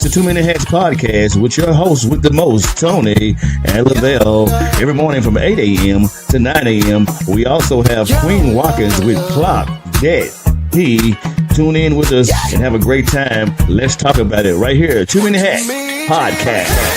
The Too Many Hats podcast with your hosts with the most, Tony and Lavelle. Every morning from 8 a.m. to 9 a.m. We also have Queen Watkins with Clock That He. Tune in with us and have a great time. Let's talk about it right here. Too Many Hats podcast.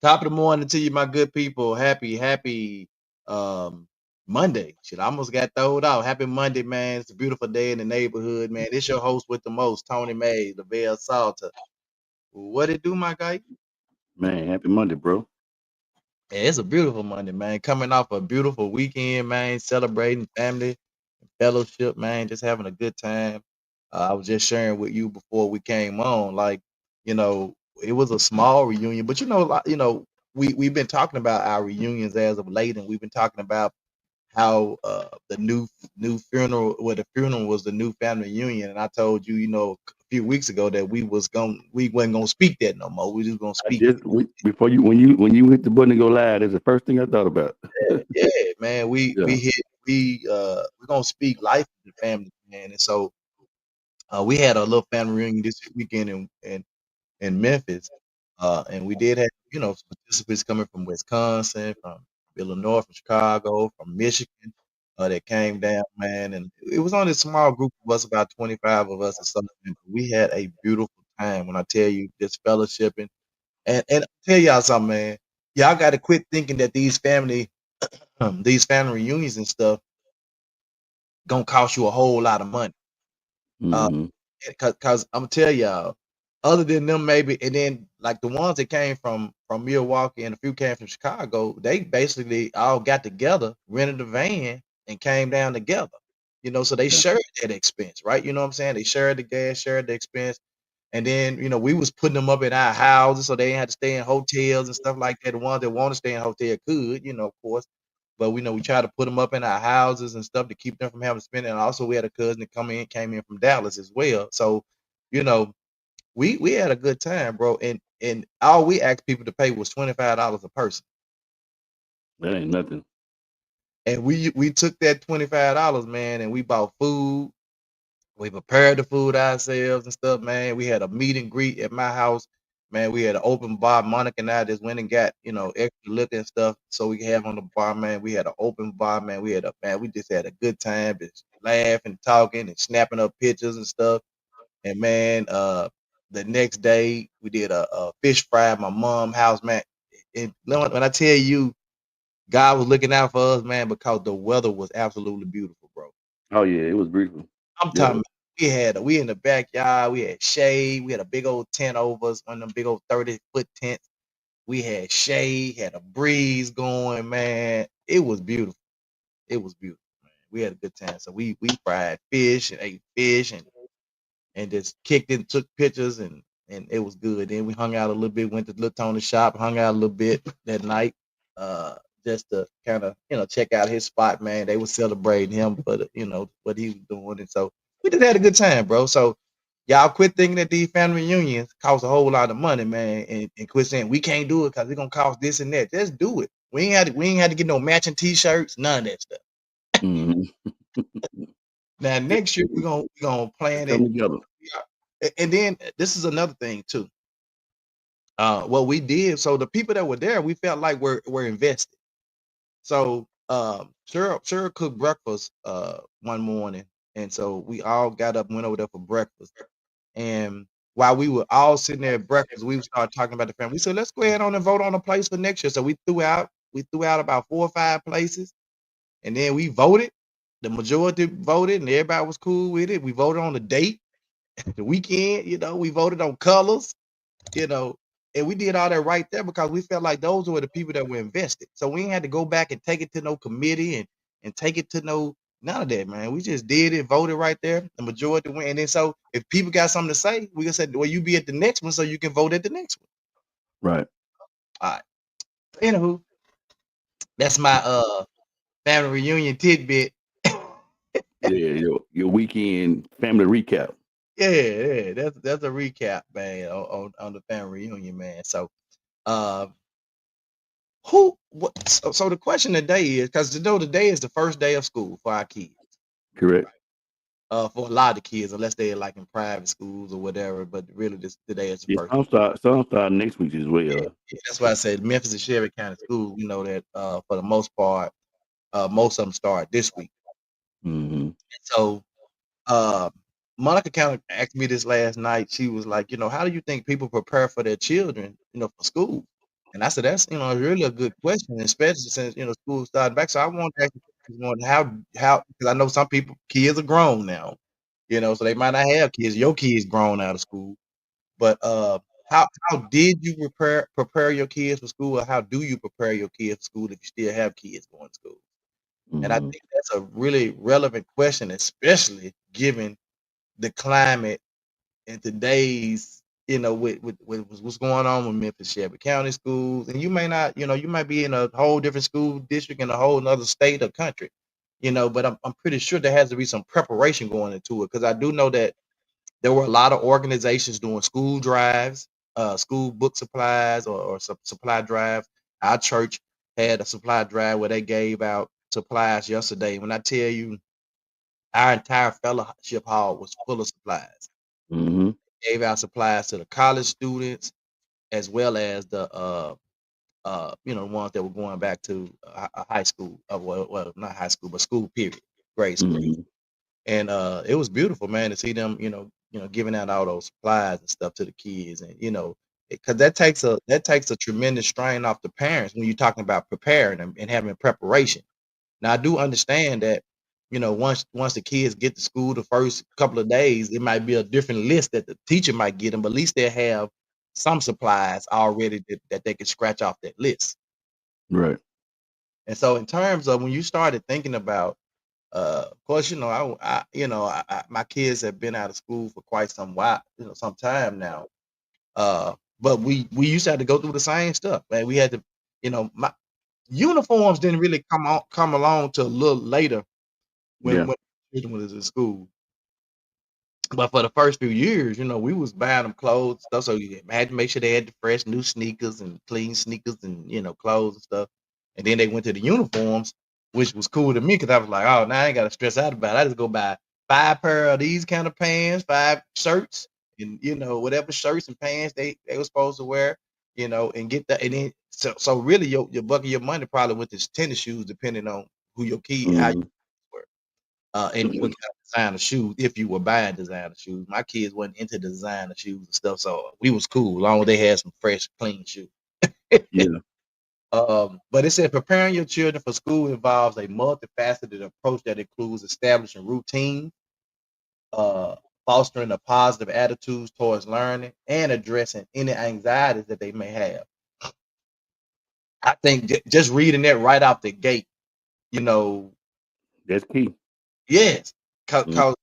Top of the morning to you, my good people. Happy um Monday. Shit, I almost got throwed out. Happy Monday, man. It's a beautiful day in the neighborhood, man. It's your host with the most, Tony Mays, the Bell Salter. What it do, my guy? Man, happy Monday, bro. Yeah, it's a beautiful Monday, man. Coming off a beautiful weekend, man. Celebrating family, fellowship, man. Just having a good time. I was just sharing with you before we came on, like, you know, it was a small reunion, but we've been talking about our reunions as of late, and we've been talking about how the new funeral, well, the funeral was the new family reunion, and I told you, a few weeks ago that we wasn't gonna speak that no more. We just gonna I speak. just before you when you hit the button to go live, that's the first thing I thought about. Yeah, man. We Yeah. we hit we're gonna speak life to the family, man. And so we had a little family reunion this weekend in Memphis. And we did have, some participants coming from Wisconsin, from Illinois, from Chicago, from Michigan, that came down, man. And it was only a small group of us, about 25 of us or something. But we had a beautiful time when I tell you, just fellowshipping. And I'll tell y'all something, man. Y'all got to quit thinking that these family reunions and stuff gonna cost you a whole lot of money. Uh, hmm cause I'm gonna tell y'all, other than them maybe, and then like the ones that came from Milwaukee and a few came from Chicago, they basically all got together, rented a van, and came down together. So they Yeah. shared that expense, right? You know what I'm saying? They shared the gas, shared the expense, and then we was putting them up in our houses so they didn't have to stay in hotels and stuff like that. The ones that want to stay in hotel could, of course. But we try to put them up in our houses and stuff to keep them from having to spend it. And also we had a cousin that came in from Dallas as well. So, you know, we had a good time, bro. And all we asked people to pay was $25 a person. That ain't nothing. And we took that $25, man, and we bought food. We prepared the food ourselves and stuff, man. We had a meet and greet at my house. Man, we had an open bar. Monica and I just went and got, extra liquor and stuff so we could have on the bar, man. We had an open bar, man. We just had a good time, just laughing, talking, and snapping up pictures and stuff. And man, the next day we did a fish fry at my mom's house, man. And when I tell you, God was looking out for us, man, because the weather was absolutely beautiful, bro. Oh yeah, it was beautiful. I'm Yeah. talking. We in the backyard. We had shade. We had a big old tent over us, one of them big old 30-foot tents. We had shade, had a breeze going, man. It was beautiful. It was beautiful, man. We had a good time. So we fried fish and ate fish and just kicked it, took pictures and it was good. Then we hung out a little bit, went to Little Tony's shop, hung out a little bit that night, just to kind of check out his spot, man. They were celebrating him for what he was doing, and so we just had a good time, bro. So y'all quit thinking that these family reunions cost a whole lot of money, man, and quit saying we can't do it because it's gonna cost this and that. Just do it. We ain't had to get no matching T-shirts, none of that stuff. hmm Now next year we gonna plan it. Come together. And then this is another thing too. What we did, so the people that were there, we felt like we're invested. So Cheryl cooked breakfast one morning, and so we all got up and went over there for breakfast. And while we were all sitting there at breakfast, we started talking about the family. We said, let's go ahead on and vote on a place for next year. So we threw out about 4 or 5 places, and then we voted. The majority voted, and everybody was cool with it. We voted on the date, the weekend. We voted on colors. you know, and we did all that right there because we felt like those were the people that were invested. So we ain't had to go back and take it to no committee and and take it to none of that, man. We just did it, voted right there, the majority win. And then so if people got something to say, we can say, well, you be at the next one so you can vote at the next one. Right. All right. Anywho, that's my family reunion tidbit. Yeah, your weekend family recap. Yeah, that's a recap, man, on the family reunion, man. So so the question today is, because today is the first day of school for our kids. Correct. For a lot of the kids, unless they're like in private schools or whatever. But really, today is the Yeah, first. some start next week as well. Yeah, that's why I said Memphis and Shelby County schools. We know that for the most part, most of them start this week. Mm-hmm. So Monica kind of asked me this last night. She was like, how do you think people prepare for their children, for school? And I said, that's really a good question, especially since school started back. So I want to ask you how because I know some kids are grown now, so they might not have kids. Your kids grown out of school, but how did you prepare your kids for school, or how do you prepare your kids for school if you still have kids going to school? And I Mm-hmm. think that's a really relevant question, especially given the climate in today's, with what's going on with Memphis Shelby County schools. And you may not, you might be in a whole different school district in a whole other state or country, but I'm pretty sure there has to be some preparation going into it, because I do know that there were a lot of organizations doing school drives, school book supplies or supply drives. Our church had a supply drive where they gave out supplies yesterday. When I tell you, our entire fellowship hall was full of supplies. Mm-hmm. Gave out supplies to the college students as well as the ones that were going back to a high school, well, not high school, but school period, grade school. Mm-hmm. And it was beautiful, man, to see them, giving out all those supplies and stuff to the kids. And because that takes a tremendous strain off the parents when you're talking about preparing them and having preparation. Now I do understand that, once the kids get to school the first couple of days, it might be a different list that the teacher might get them, but at least they have some supplies already that they can scratch off that list. Right. And so in terms of when you started thinking about, of course, my kids have been out of school for quite some while, some time now. But we used to have to go through the same stuff, man. We had to, my uniforms didn't really come along till a little later Yeah. when children was in school. But for the first few years, we was buying them clothes stuff, so you had to make sure they had the fresh new sneakers and clean sneakers and clothes and stuff. And then they went to the uniforms, which was cool to me because I was like, oh, now I ain't got to stress out about it. I just go buy 5 pair of these kind of pants, 5 shirts, and whatever shirts and pants they were supposed to wear, and get that. And then so really your buck of your money probably went to tennis shoes, depending on who your kid, how you Mm-hmm. were. And what kind of designer shoes, if you were buying designer shoes. My kids wasn't into designer shoes and stuff, so we was cool, as long as they had some fresh, clean shoes. Yeah. But it said preparing your children for school involves a multifaceted approach that includes establishing routine, fostering a positive attitudes towards learning, and addressing any anxieties that they may have. I think just reading that right out the gate, you know, That's key. yes, Mm-hmm. cause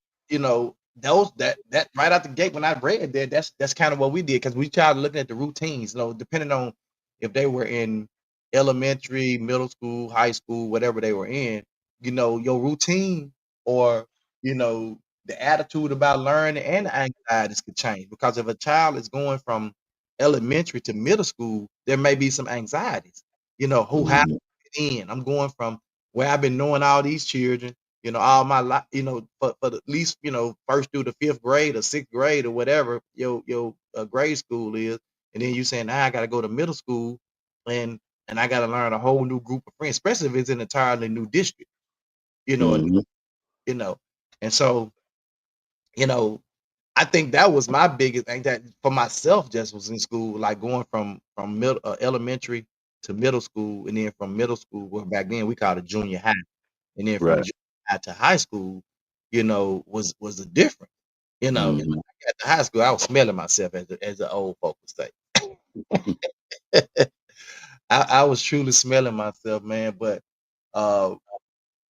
those that right out the gate when I read that, that's kind of what we did, because we started looking at the routines, depending on if they were in elementary, middle school, high school, whatever they were in, your routine, or the attitude about learning and the anxieties could change, because if a child is going from elementary to middle school, there may be some anxieties. How Mm-hmm. in I'm going from where I've been knowing all these children, all my life, for at least, first through the 5th grade or 6th grade or whatever your grade school is, and then you saying, now I got to go to middle school, and I got to learn a whole new group of friends, especially if it's an entirely new district, you know, and Mm-hmm. you know, and so you know, I think that was my biggest thing, that for myself just was in school, like going from elementary to middle school, and then from middle school, well, back then we called it junior high, and then from Right. junior high to high school, was a different. And Mm-hmm. at the high school, I was smelling myself, as the old folks would say. I was truly smelling myself, man. But uh,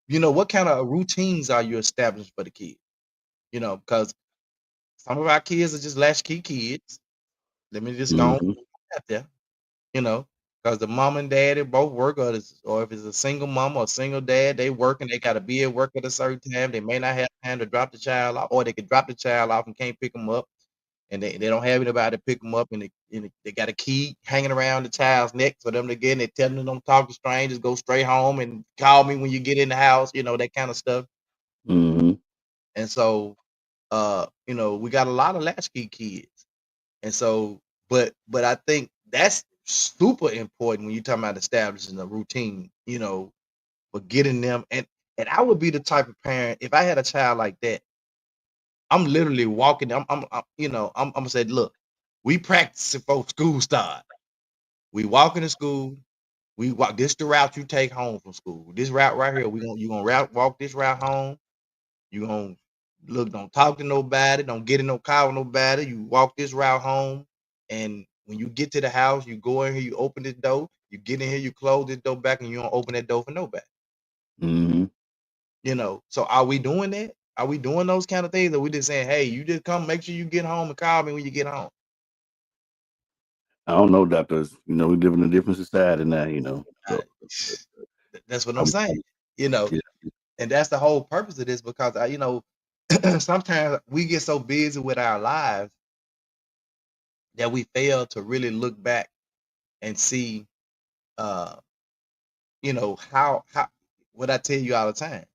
You know, what kind of routines are you establishing for the kids? You know, because some of our kids are just latchkey kids. Let me just go Mm-hmm. out there, you know, because the mom and daddy both work, or if it's a single mom or a single dad, they working, they got to be at work at a certain time. They may not have time to drop the child off, or they could drop the child off and can't pick them up, and they don't have anybody to pick them up, and they got a key hanging around the child's neck for them to get, and they tell them don't talk to strangers, go straight home and call me when you get in the house, you know, that kind of stuff. Mm-hmm. And so, you know, we got a lot of latchkey kids. And so, but I think that's super important when you're talking about establishing a routine, you know, for getting them. And I would be the type of parent, if I had a child like that, I'm literally walking. You know, I'm gonna say, look, we practice before school start. We walking to school. We walk this the route you take home from school. This route right here, you gonna walk this route home. You gonna look, don't talk to nobody, don't get in no car with nobody. You walk this route home, and when you get to the house, you go in here, you open this door, you get in here, you close this door back, and you don't open that door for nobody. Mm-hmm. You know, so are we doing that? Are we doing those kind of things? Or we just saying, hey, you just come, make sure you get home and call me when you get home? I don't know, doctors. You know, we live in a different society now. You know, I- so that's what I'm I'm, saying. You know, yeah. and that's the whole purpose of this, because you know, sometimes we get so busy with our lives that we fail to really look back and see, uh, you know, how what I tell you all the time.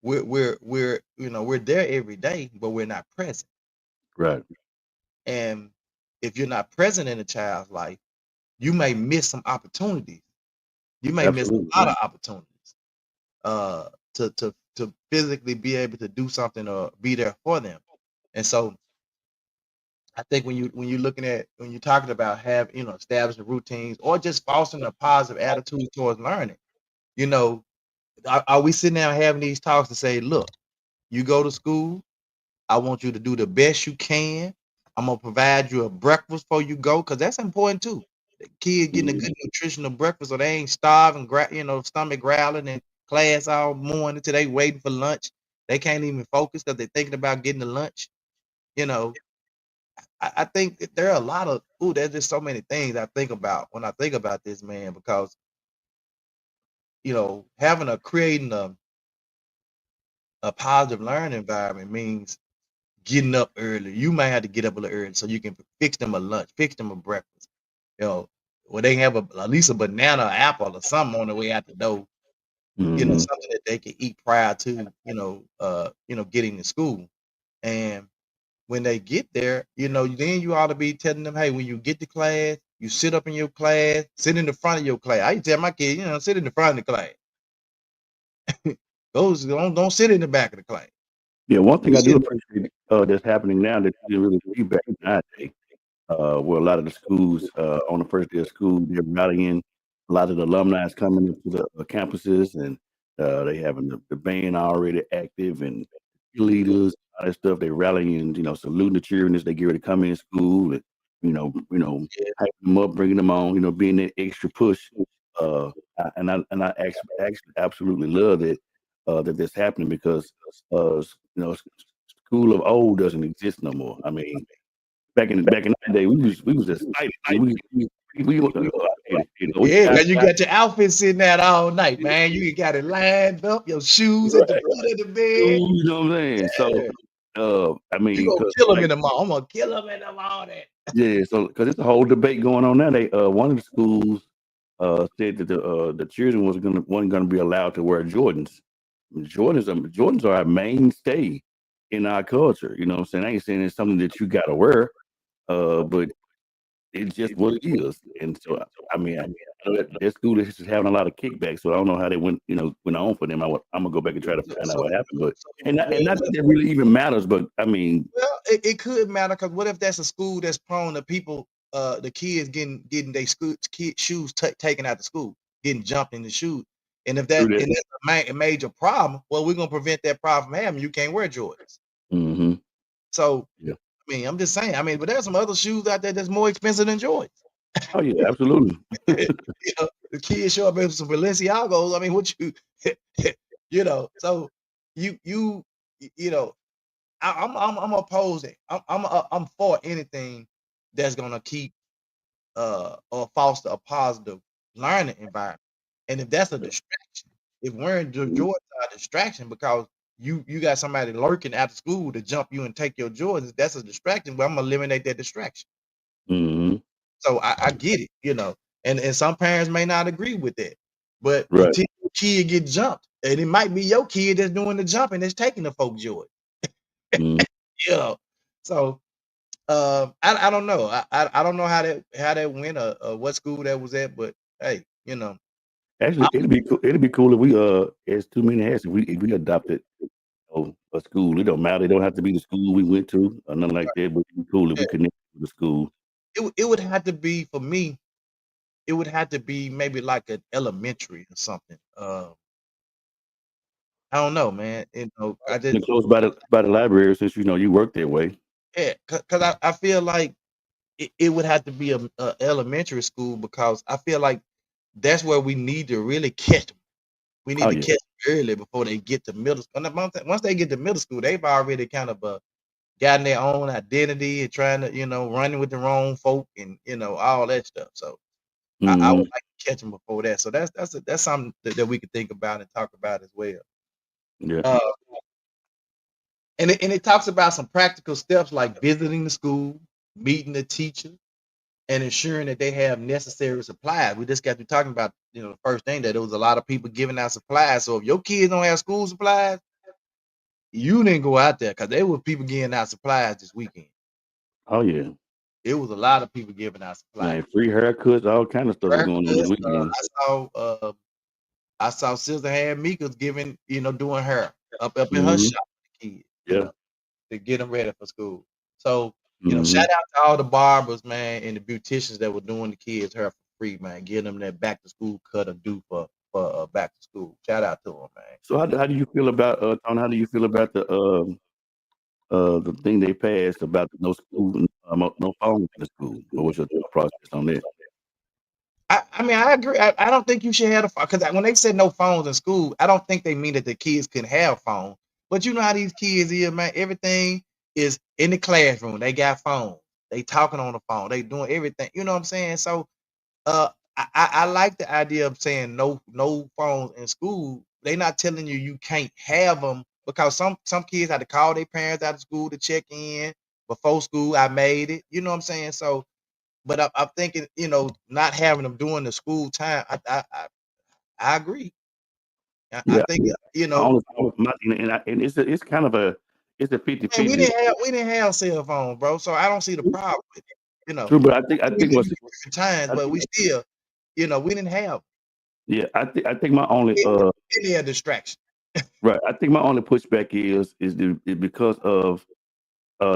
We're you know, we're there every day, but we're not present. Right. And if you're not present in a child's life, you may miss some opportunities. You may miss Absolutely. a lot of opportunities uh to physically be able to do something or be there for them. And so I think when you're looking at, when you're talking about establishing routines or just fostering a positive attitude towards learning, you know, are we sitting down having these talks to say, look, you go to school, I want you to do the best you can. I'm gonna provide you a breakfast before you go, because that's important too. The kid getting a Mm-hmm. good nutritional breakfast, so they ain't starving, stomach growling in class all morning until they waiting for lunch. They can't even focus because they're thinking about getting the lunch. You know, I think that there are a lot of there's just so many things I think about when I think about this, man, because you know, creating a positive learning environment means getting up early. You might have to get up a little early so you can fix them a lunch, fix them a breakfast. You know, where they can have at least a banana, or apple, or something on the way out the door. You know, Mm-hmm. something that they can eat prior to getting to school. And when they get there, you know, then you ought to be telling them, hey, when you get to class, you sit up in your class, sit in the front of your class. I used to tell my kids, you know, sit in the front of the class. Those don't sit in the back of the class. Yeah. One thing You I sit do in appreciate that's happening now that you didn't really see back in our day. Where a lot of the schools on the first day of school, they're rallying. A lot of the alumni is coming up to the campuses, and they having the band already active and leaders, all that stuff. They rallying, you know, saluting the children as they get ready to come in school, and yeah, hyping them up, bringing them on, you know, being that extra push. And I actually absolutely love it that that's happening because school of old doesn't exist no more. I mean, back in that day, we was excited. We yeah, because you got your outfit sitting there all night, man. You got it lined up, your shoes at the right. foot of the bed. You know what I'm saying? Yeah. I You mean, gonna cause kill them like in the mall. I'm gonna kill them in the morning. yeah, so because it's a whole debate going on now. They one of the schools said that the children wasn't gonna be allowed to wear Jordans. Jordans are our mainstay in our culture. You know what I'm saying? I ain't saying it's something that you gotta wear, but it's just what it is. And so, I mean, I know that school is just having a lot of kickbacks, so I don't know how they went on for them. I'm gonna go back and try to find out So, what happened, but so and not, well, and not that it really even matters, but I mean, well, it could matter, because what if that's a school that's prone to people, the kids getting their shoes taken out of school, getting jumped in the shoes, and if through that. that's a major problem, well, we're gonna prevent that problem from happening. You can't wear Jordans. Mm-hmm. So, Yeah. I mean, I'm just saying. I mean, but there's some other shoes out there that's more expensive than Jordans. Oh yeah, absolutely. You know, the kids show up in some Balenciagos. I mean, what you You know, so you know, I'm opposed. I'm for anything that's gonna keep or foster a positive learning environment. And if that's a distraction, if wearing Jordans are a distraction because you got somebody lurking after school to jump you and take your Jordans, that's a distraction. But I'm gonna eliminate that distraction. Mm-hmm. So I get it, you know, and some parents may not agree with that, but Right. until your kid get jumped, and it might be your kid that's doing the jumping that's taking the folks Jordan, Mm-hmm. you know. So I don't know. I don't know how that went or what school that was at, but hey, you know, Actually, it'd be cool. It'd be cool if we as too many has if we adopted a school. It don't matter. It don't have to be the school we went to or nothing like that. But it'd be cool if we connect with the school. it would have to be for me. It would have to be maybe like an elementary or something. I don't know, man. You know, I just And close by the library since you know you work that way. yeah, because I feel like it would have to be a elementary school because I feel like that's where we need to really catch them. We need Oh to yeah. catch them early before they get to middle school. And once they get to middle school, they've already kind of gotten their own identity and trying to, you know, running with the wrong folk and you know all that stuff. So I would like to catch them before that. So that's something that we could think about and talk about as well. Yeah. Uh, and it talks about some practical steps like visiting the school, meeting the teacher, and ensuring that they have necessary supplies. We just got to talking about, you know, the first thing that there was a lot of people giving out supplies. So if your kids don't have school supplies, you didn't go out there because there were people giving out supplies this weekend. Oh yeah. It was a lot of people giving out supplies. Man, free haircuts, all kind of stuff was going on this Haircuts, weekend. I saw Sister Hand Mika's giving, you know, doing her up in her Mm-hmm. shop for the kids, you Yeah. know, to get them ready for school. So, you know, Mm-hmm. shout out to all the barbers, man, and the beauticians that were doing the kids hair for free, man, getting them that back to school cut or do for back to school. Shout out to them, man. So how do you feel about Tony, how do you feel about the thing they passed about no school, no phones in the school? What was your thought process on that? I mean, I agree. I don't think you should have a phone because when they said no phones in school, I don't think they mean that the kids couldn't have phones. But you know how these kids is, man. Everything is in the classroom. They got phones. They talking on the phone. They doing everything. You know what I'm saying? So, I like the idea of saying no phones in school. They not telling you can't have them because some kids had to call their parents out of school to check in before school. I made it. You know what I'm saying? So but I'm thinking, you know, not having them during the school time. I agree. I Yeah, think you my know, only thought, and it's kind of a it's a man, 50-50. we didn't have cell phones, bro. So I don't see the problem with it. You know, True, but I we think lived what's in different times, I but think, we still, you know, we didn't have yeah, I think my only any distraction. right. I think my only pushback is because of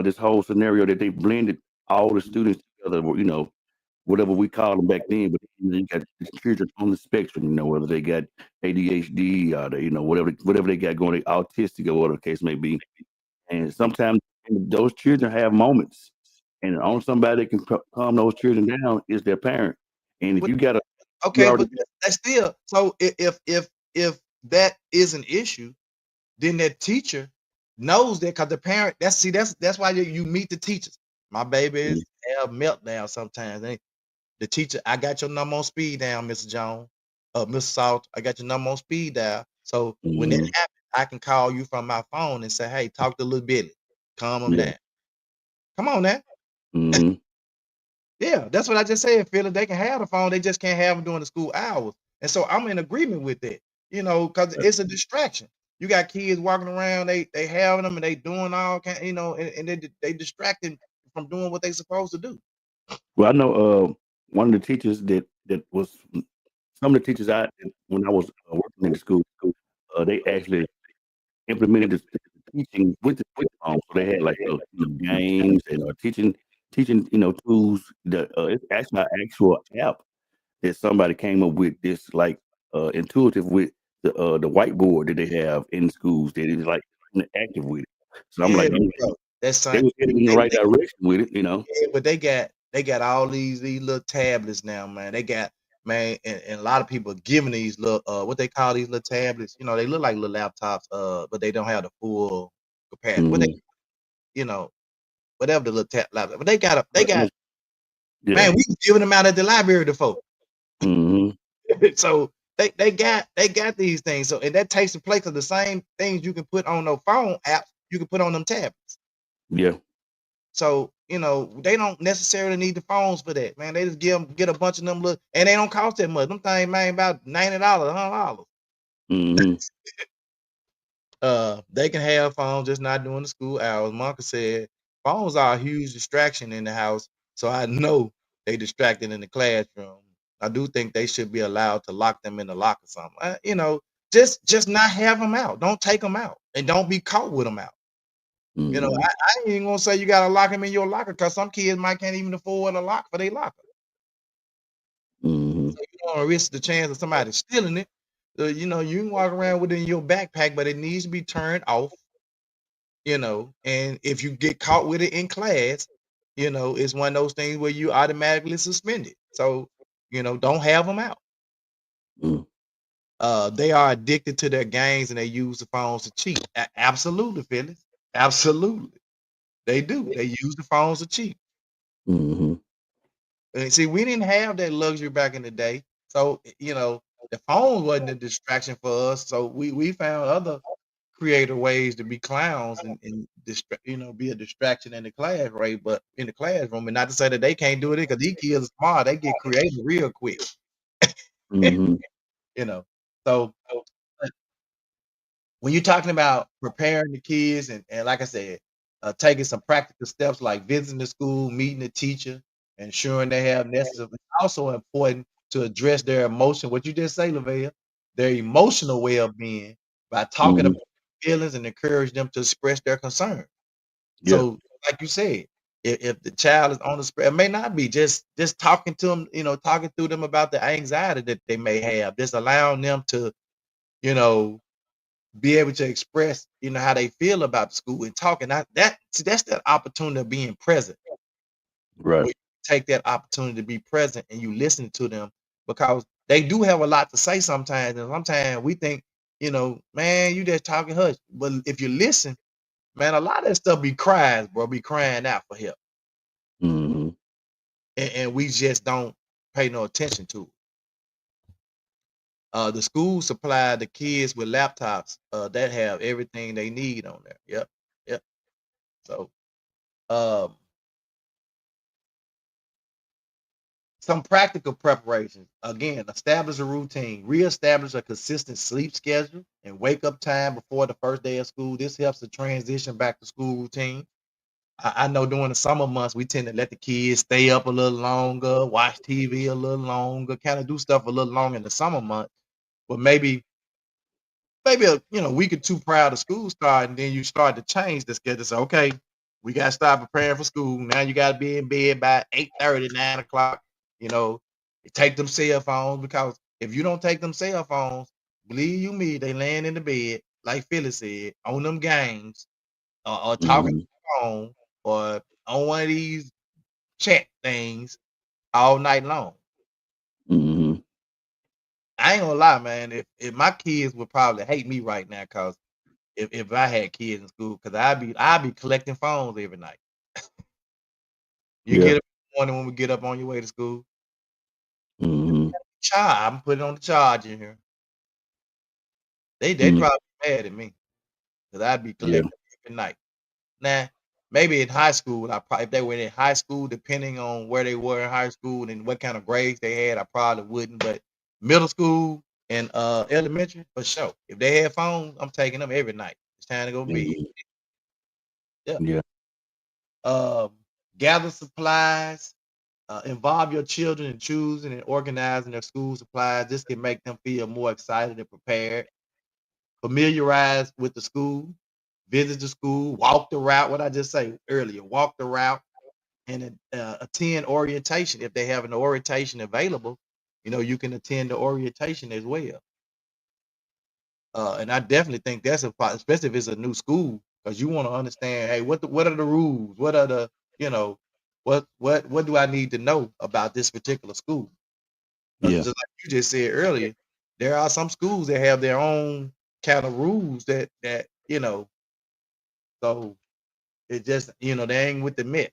this whole scenario that they blended all the students together. You know, whatever we called them back then, but you got the children on the spectrum. You know, whether they got ADHD or they, you know, whatever they got going, they autistic or whatever the case may be. And sometimes those children have moments, and the only somebody that can calm those children down is their parent. And if But you got you okay, already but that's still so if that is an issue, then that teacher knows that because the parent that's why you meet the teachers. My babies have meltdown sometimes. The teacher, I got your number on speed down, Mr. Jones, Mr. Salt. I got your number on speed dial. So when that Mhm. happens, I can call you from my phone and say, "Hey, talk to little Billy, calm him Yeah. down." Come on now. Mhm. Yeah, that's what I just said. Philip, they can have the phone, they just can't have them during the school hours. And so I'm in agreement with that. You know, because it's a distraction. You got kids walking around, they having them and they doing all kind, you know, and they distracting from doing what they supposed to do. Well, I know one of the teachers that was some of the teachers when I was working in the school, they actually implemented the teaching with the phone. So they had like games and teaching tools. It's actually an actual app that somebody came up with this like intuitive with the whiteboard that they have in schools that is like interactive with it. So I'm Yeah, like, man, bro. That's they something was headed in the right direction with it. yeah, but they got all these little tablets now, man. They got man, and a lot of people are giving these little what they call these little tablets. You know, they look like little laptops, but they don't have the full capacity. What they, Mhm. you know, whatever the little laptop, but they got, Yeah. man, we was giving them out at the library to folks. Mhm. So they got these things. So and that takes the place of the same things you can put on those phone apps, you can put on them tablets. Yeah. So, they don't necessarily need the phones for that, man. They just get a bunch of them little, and they don't cost that much. Them things, man, about $90, $100. Mhm. They can have phones just not during the school hours. Monka said phones are a huge distraction in the house, so I know they distracted in the classroom. I do think they should be allowed to lock them in the locker or something. Just not have them out. Don't take them out, and don't be caught with them out. Mhm. I ain't even gonna say you gotta lock them in your locker because some kids might can't even afford a lock for their locker. Mhm. So you don't wanna risk the chance of somebody stealing it. You can walk around with it in your backpack, but it needs to be turned off. And if you get caught with it in class, it's one of those things where you automatically suspended. So, don't have them out. Mm. They are addicted to their games and they use the phones to cheat. Absolutely, Phyllis. Absolutely. They do. They use the phones to cheat. Mhm. And see, we didn't have that luxury back in the day. So, the phone wasn't a distraction for us. So we found other creative ways to be clowns and be a distraction in the class, right? But in the classroom, and not to say that they can't do it because these kids are smart, they get creative real quick. Mhm. you know. So but when you're talking about preparing the kids and like I said, taking some practical steps like visiting the school, meeting the teacher, ensuring they have necessary. It's also important to address their emotion. What you just say, Lavelle, their emotional well-being by talking about Mhm. feelings and encourage them to express their concern. Yeah. So, like you said, if the child is on the spread, it may not be just talking to them, talking through them about the anxiety that they may have, just allowing them to, you know, be able to express, how they feel about the school and talking. That's that opportunity of being present. Right. Where you take that opportunity to be present and you listen to them because they do have a lot to say sometimes. And sometimes we think, man, you just talking hush. But if you listen, man, a lot of that stuff be cries, bro, be crying out for help. Mhm. And we just don't pay no attention to it. The school supply the kids with laptops that have everything they need on there. Yep. Yep. So um some practical preparations. Again, establish a routine, reestablish a consistent sleep schedule and wake up time before the first day of school. This helps to transition back to school routine. I know during the summer months, we tend to let the kids stay up a little longer, watch TV a little longer, kind of do stuff a little longer in the summer months. But maybe a week or two prior to school start, and then you start to change the schedule. So, okay, we got to start preparing for school. Now you got to be in bed by 8:30, 9 o'clock. You know, you take them cell phones because if you don't take them cell phones, believe you me, they laying in the bed, like Phyllis said, on them games or talking Mhm. on the phone or on one of these chat things all night long. Mhm. I ain't gonna lie, man. If my kids would probably hate me right now because if I had kids in school, because I'd be collecting phones every night. You Yeah. get up in the morning when we get up on your way to school. Mhm. I'm putting on the charge in here. They'd Mhm. probably be mad at me because I'd be Yeah. collecting every night. Now, maybe in high school, if they were in high school, depending on where they were in high school and what kind of grades they had, I probably wouldn't. But middle school and elementary, for sure. If they had phones, I'm taking them every night. It's time to go to bed. Mhm. Yeah. Yeah. Um, gather supplies. Involve your children in choosing and organizing their school supplies. This can make them feel more excited and prepared. Familiarize with the school, visit the school, walk the route. What I just say earlier, walk the route and attend orientation. If they have an orientation available, you can attend the orientation as well. And I definitely think that's especially if it's a new school, because you want to understand, hey, what are the rules? What are the, you know, what do I need to know about this particular school? Yeah. Just like you just said earlier, there are some schools that have their own kind of rules that so it just they ain't with the myth.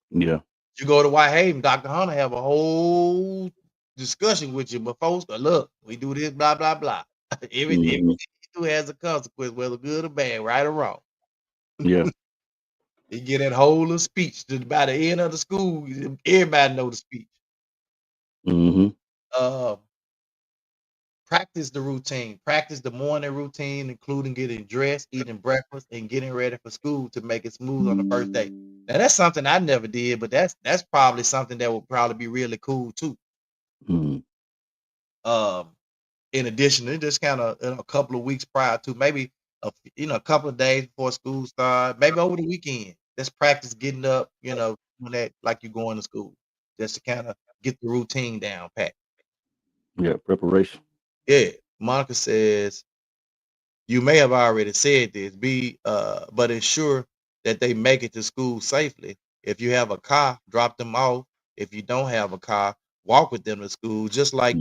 Yeah. You go to Whitehaven, Dr. Hunter have a whole discussion with you, but folks, look, we do this, blah blah blah. Everything you do has a consequence, whether good or bad, right or wrong. Yeah. You get that whole speech by the end of the school. Everybody know the speech. Mm-hmm. Practice the routine. Practice the morning routine, including getting dressed, eating breakfast, and getting ready for school to make it smooth on the first day. Now that's something I never did, but that's probably something that would probably be really cool too. Mm-hmm. In addition to just kind of a couple of weeks prior to maybe a couple of days before school start, maybe over the weekend. Just practice getting up, doing that like you're going to school, just to kind of get the routine down pat. Yeah. Preparation. Yeah. Monica says, you may have already said this, but ensure that they make it to school safely. If you have a car, drop them off. If you don't have a car, walk with them to school. Just like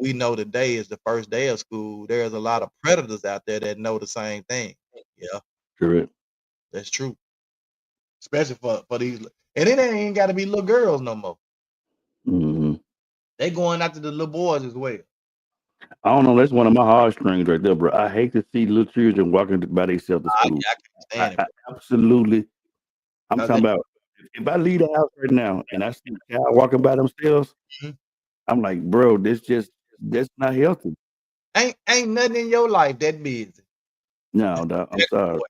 we know today is the first day of school, there's a lot of predators out there that know the same thing. Yeah, Correct. that's true. Especially for these, and it ain't got to be little girls no more. Mm-hmm. They going after the little boys as well. I don't know. That's one of my heartstrings right there, bro. I hate to see little children walking by themselves to I school. can't stand it. Absolutely. I'm Bro. talking about if I leave the house right now and I see a child walking by themselves, Mhm. I'm like, bro, that's not healthy. Ain't nothing in your life that busy. No, dog, I'm sorry.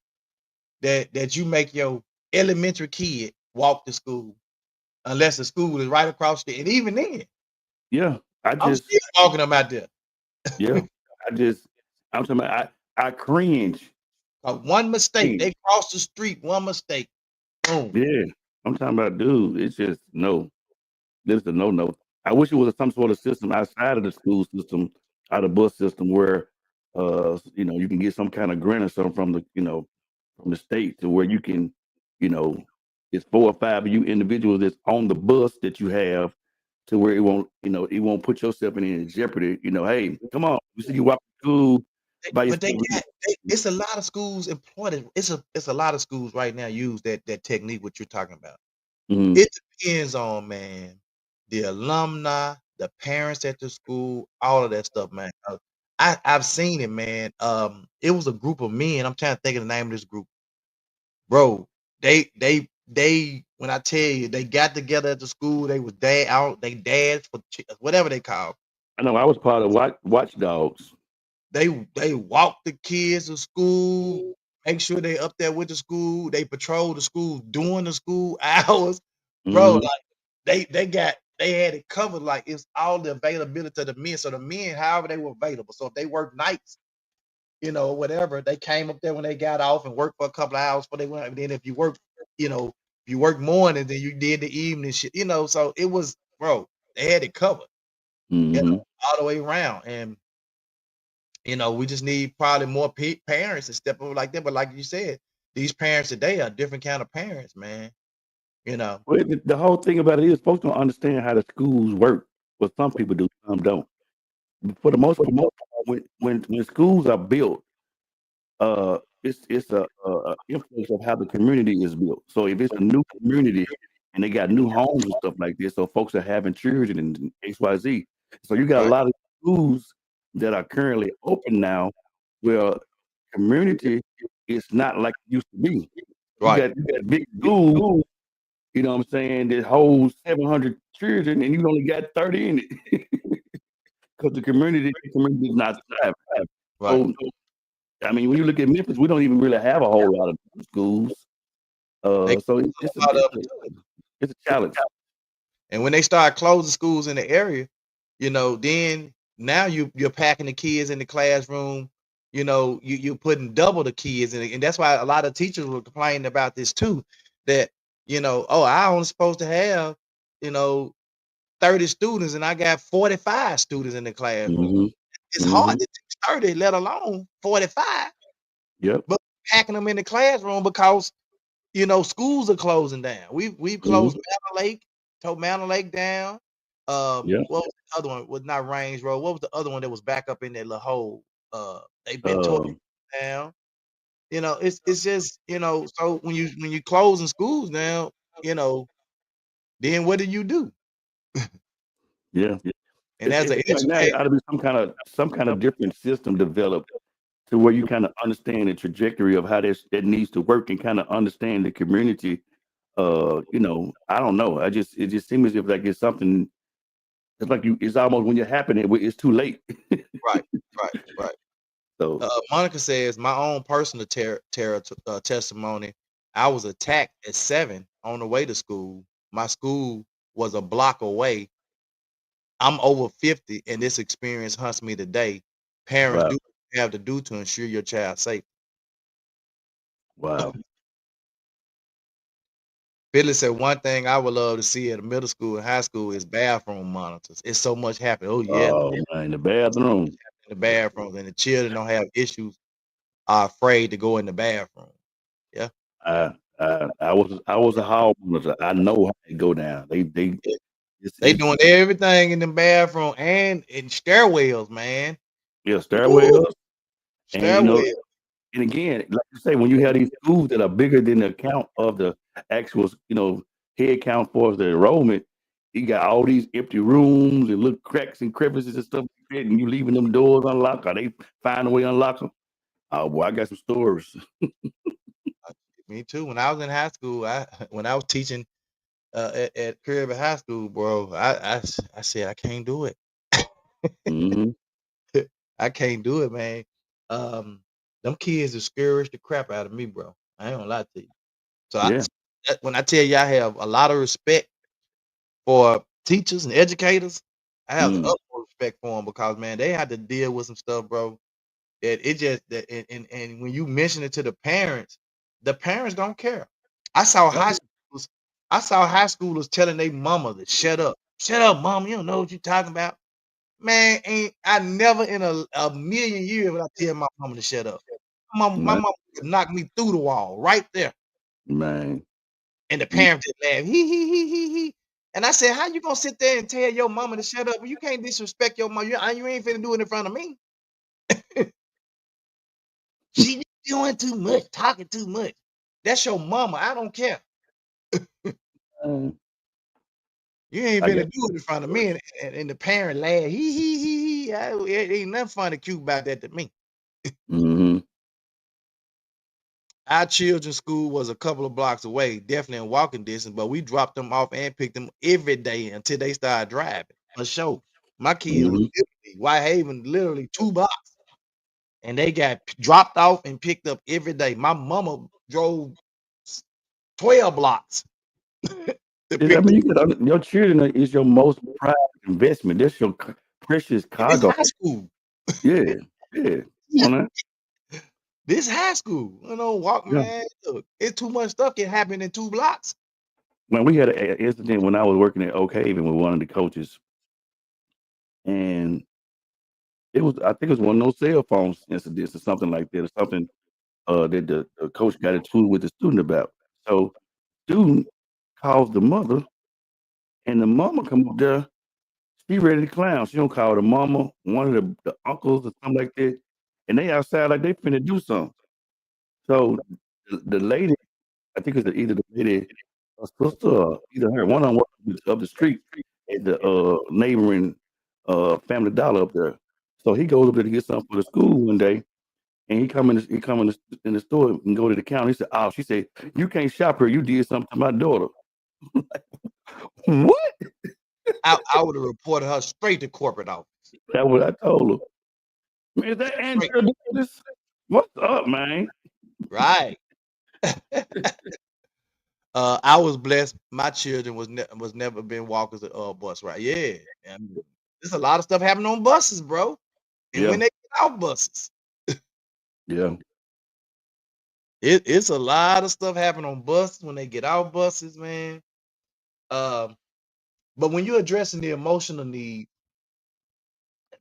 That you make your elementary kid walk to school unless the school is right across the, and even then, Yeah, I'm still walking them out there. yeah, I'm talking about, I cringe. One mistake, they cross the street, one mistake, boom. Yeah, I'm talking about, dude, it's just no. This is a no. I wish it was some sort of system outside of the school system, out of bus system where, you can get some kind of grant or something from from the state to where you can, it's 4 or 5 of you individuals that's on the bus that you have to where it won't put yourself in any jeopardy. Hey, come on, we see you walk to school by But yourself. it's a lot of schools employed. It's a lot of schools right now use that technique. What you're talking about. Mhm. It depends on, man, the alumni, the parents at the school, all of that stuff, man. I've seen it, man. It was a group of men. I'm trying to think of the name of this group, bro. They when I tell you they got together at the school, they was they dads for whatever they call. I know I was part of Watchdogs. They walk the kids to school, make sure they up there with the school. They patrol the school during the school hours, bro. Mhm. Like they had it covered. Like it's all the availability of the men. So the men, however they were available. So if they worked nights, whatever, they came up there when they got off and worked for a couple of hours before they went. And then if you work, if you work morning, then you did the evening shit. So it was, bro. They had it covered, Mhm. all the way around. And we just need probably more parents to step up like that. But like you said, these parents today are different kind of parents, man. Well, the whole thing about it is folks don't understand how the schools work. But some people do, some don't. For the most part, when schools are built, it's a influence of how the community is built. So if it's a new community and they got new homes and stuff like this, so folks are having children and XYZ. So you got a Right. lot of schools that are currently open now where community is not like it used to be. Right. You got big schools, you know what I'm saying, that holds 700 children and you only got 30 in it. Because the community is not thriving. Right. So I mean, when you look at Memphis, we don't even really have a whole lot of schools. They So close a lot of them too. it's a challenge. And when they start closing schools in the area, then now you're packing the kids in the classroom. You're putting double the kids in it. And that's why a lot of teachers were complaining about this too. That, oh, I only supposed to have, 30 students and I got 45 students in the classroom. Mhm. It's hard Mhm. to teach 30, let alone 45. Yep. But packing them in the classroom because schools are closing down. We've Mhm. closed Manor Lake, tore Manor Lake down. Yeah. What was the other one? Was not Range Road. What was the other one that was back up in that little hole? They've been torn Um, down. It's just, so when you closing schools now, you know, then what do you do? yeah. And as It an seems like now there educator, ought to be some kind of different system developed to where you kind of understand the trajectory of how that needs to work and kind of understand the community. I don't know. It just seems as if like it's something. It's like it's almost when you're happening, it's too late. right, right, right. So Monica says, my own personal testimony. I was attacked at 7 on the way to school. My school was a block away. I'm over 50, and this experience haunts me today. Parents wow, do what you have to do to ensure your child's safe. wow. Billy said, one thing I would love to see at a middle school and high school is bathroom monitors. It's so much happening. Oh yeah, Oh man, the bathroom. in the bathrooms, and the children don't have issues, are afraid to go in the bathroom. Yeah. I was a hall monitor. I know how they go down. They It's doing everything in the bathroom and in stairwells, man. yeah, Woo, stairwells. And stairwell. and again, like you say, when you have these schools that are bigger than the count of the actual, head count for the enrollment, you got all these empty rooms and little cracks and crevices and stuff like that, and you leaving them doors unlocked, or they find a way to unlock them. Oh boy, I got some stories. Me too. When I was in high school, when I was teaching at Kirby High School, bro, I said I can't do it. Hmm. I can't do it, man. Um, them kids discouraged the crap out of me, bro. I ain't gonna lie to you. So Yeah. when I tell you I have a lot of respect for teachers and educators, I have the Mm. utmost respect for them because man, they had to deal with some stuff, bro. That it just that and when you mention it to the parents don't care. I saw Oh, high schoolers, I saw high schoolers telling their mama to shut up. Shut up, mama. You don't know what you're talking about. Man, ain't I never in a million years would I tell my mama to shut up. My man, mama could knock me through the wall right there. man. And the You- parents just laugh. He. And I said, how you gonna sit there and tell your mama to shut up? Well, you can't disrespect your mama. You ain't finna do it in front of me. She doing too much, talking too much. That's your mama. I don't care. uh, You ain't I finna got. do it in front of me. And the parent laugh. He. It ain't nothing funny cute about that to me. Hmm. Our children's school was a couple of blocks away, definitely in walking distance, but we dropped them off and picked them every day until they started driving. For sure. My kids was Hmm. literally Whitehaven, literally 2 blocks, and they got dropped off and picked up every day. My mama drove 12 blocks to I pick them. mean, your children is your most prized investment. That's your precious And this cargo. high school. Yeah, yeah. Come on now. This high school. Walk, Yeah. man. Look, it's too much stuff can happen in 2 blocks. When we had an incident when I was working at Oak Haven with one of the coaches, and I think it was one of those cell phone incidents or something like that, or something that the coach got into it with the student about. So, student calls the mother, and the mama come up there. She ready to clown. She don't call the mama, one of the uncles or something like that, and they outside like they finna do something. So the lady, I think it's either the lady, her sister, or either her, one of them was up the street at the neighboring Family Dollar up there. So he goes up there to get something for the school one day, and he come in the store and go to the counter. He said, "Oh," she said, "You can't shop here. You did something to my daughter." What? I would have reported her straight to corporate office. That's what I told her. Man, is that Straight. Andrea Davis? What's up, man? Right. I was blessed. My children was never been walkers at bus ride. Yeah. And there's a lot of stuff happening on buses, bro. And Yeah, when they get off buses, yeah. it's a lot of stuff happening on buses when they get off buses, man. Um, but when you're addressing the emotional need,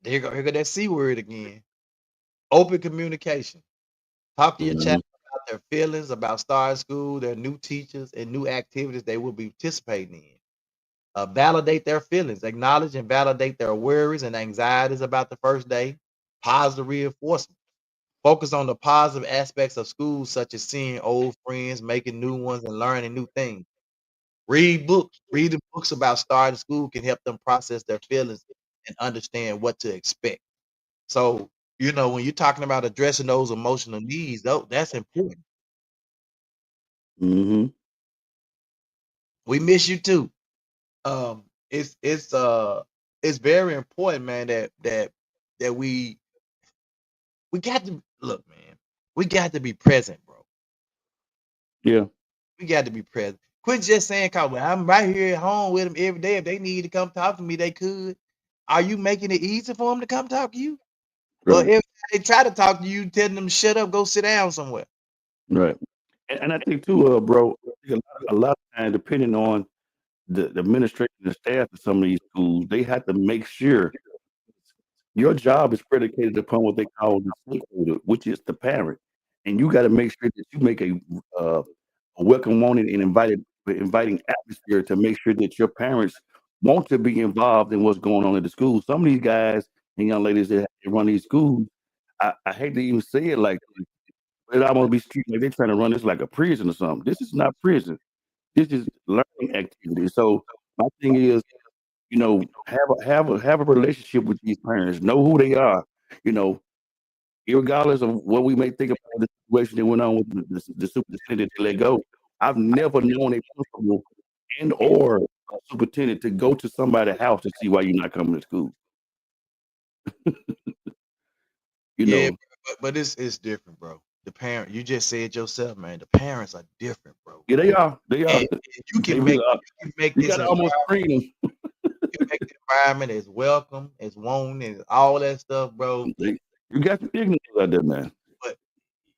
here go that C word again. Open communication. Talk to your child Mhm. about their feelings, about starting school, their new teachers, and new activities they will be participating in. Validate their feelings, acknowledge and validate their worries and anxieties about the first day. Positive reinforcement. Focus on the positive aspects of school, such as seeing old friends, making new ones, and learning new things. Read books. Reading books about starting school can help them process their feelings and understand what to expect. So, when you're talking about addressing those emotional needs, though, that's important. Mm-hmm. We miss you too. It's it's very important, man, that we got to look, man. We got to be present, bro. Yeah. We got to be present. Quit just saying, "Cause well, I'm right here at home with them every day. If they need to come talk to me, they could." Are you making it easy for them to come talk to you? Or Right. if they try to talk to you, telling them shut up, go sit down somewhere. Right. And I think too, bro, I think a lot of times, depending on the administration and staff of some of these schools, they have to make sure your job is predicated upon what they call the stakeholder, which is the parent, and you got to make sure that you make a welcome, wanting, and inviting atmosphere to make sure that your parents want to be involved in what's going on in the school. Some of these guys and young ladies that run these schools, I hate to even say it like this, but it almost be like they're trying to run this like a prison or something. This is not prison. This is learning activity. So my thing is, have a relationship with these parents. Know who they are. You know, regardless of what we may think about the situation that went on with the superintendent that let go. I've never known a principal and or a superintendent to go to somebody's house to see why you're not coming to school. You Yeah, know, but it's different, bro. The parent, you just said yourself, man. The parents are different, bro. yeah, they are. They are. And you They can really make are. you can make You this got to almost environment, train them. you can make the environment as welcome, as wanting, and all that stuff, bro. You got some ignorance out there, man. But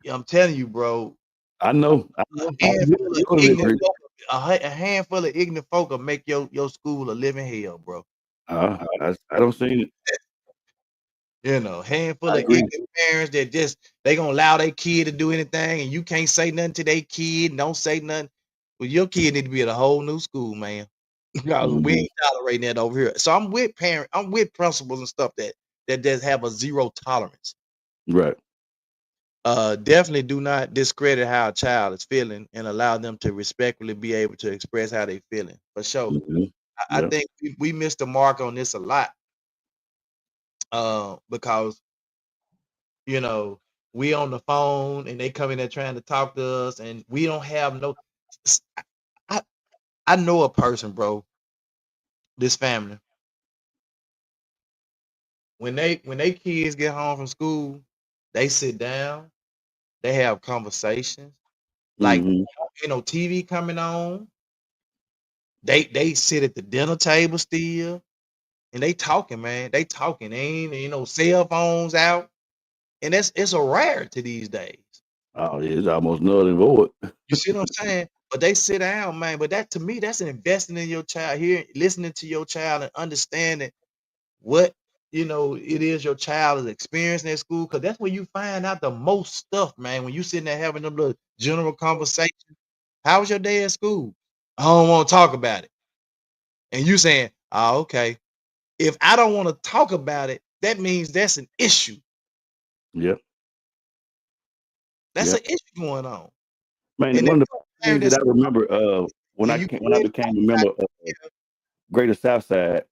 I'm telling you, bro, I know. I a know. handful of You're ignorant ignorant. folk, a handful of ignorant folk will make your school a living hell, bro. I don't see it. Handful I of agree. ignorant parents that just they gonna allow their kid to do anything, and you can't say nothing to their kid. Don't say nothing. Well, your kid need to be at a whole new school, man. Because we Mhm. ain't tolerating that over here. So I'm with principals and stuff that just have a zero tolerance. Right. Definitely do not discredit how a child is feeling and allow them to respectfully be able to express how they feeling. For sure. Mhm. I Yeah. think we missed the mark on this a lot. Because you know, we on the phone and they come in there trying to talk to us and we don't have no I I know a person, bro, this family. When they kids get home from school, they sit down, they have conversations. Like, Mhm. TV coming on, they sit at the dinner table still and they talking, man. They talking. They ain't, cell phones out. And it's a rarity these days. Oh, yeah, it's almost null and void. You see what I'm saying? But they sit down, man. But that to me, that's an investing in your child, here, listening to your child and understanding what it is your child is experiencing at school. Cause that's where you find out the most stuff, man. When you sitting there having them little general conversation. How was your day at school? I don't want to talk about it. And you saying, oh, okay. If I don't want to talk about it, that means that's an issue. Yep. That's Yep. an issue going on. Man, And if one of you're the a parent things that that's I remember when and you I became a member of Greater Southside,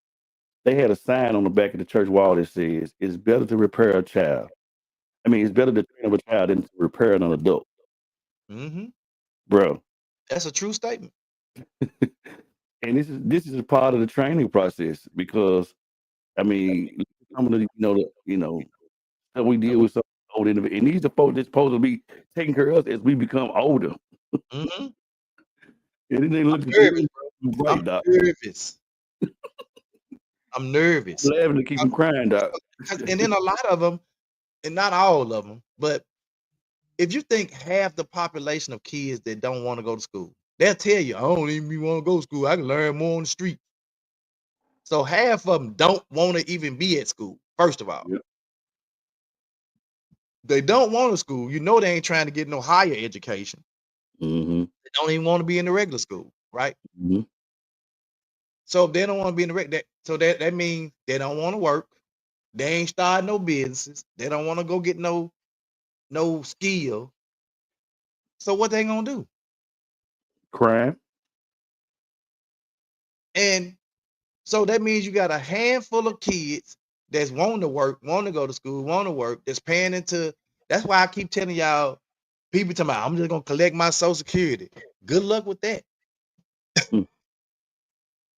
they had a sign on the back of the church wall that says, "It's better to repair a child. I mean, it's better to train up a child than to repair an adult." mm-hmm, Bro. that's a true statement. And this is a part of the training process because I mean, some of the that we deal with some old individuals, and these are folks that's supposed to be taking care of us as we become older. Mm-hmm. And then they I'm look at nervous, you bro. I'm right, doc. nervous. I'm nervous. Laughing to keep from crying, doc. And then a lot of them, and not all of them, but if you think half the population of kids that don't want to go to school, they'll tell you, I don't even want to go to school. I can learn more on the street. So half of them don't want to even be at school. First of all, Yep. they don't want to school. They ain't trying to get no higher education. Mm-hmm. They don't even want to be in the regular school, right? Mm-hmm. So if they don't want to be in the rec, that means they don't want to work. They ain't starting no businesses. They don't want to go get no skill. So what they gonna do? Crime. And so that means you got a handful of kids that's wanting to work, want to go to school, want to work, that's paying into. That's why I keep telling y'all, people talking about, I'm just gonna collect my Social Security. Good luck with that. Mm.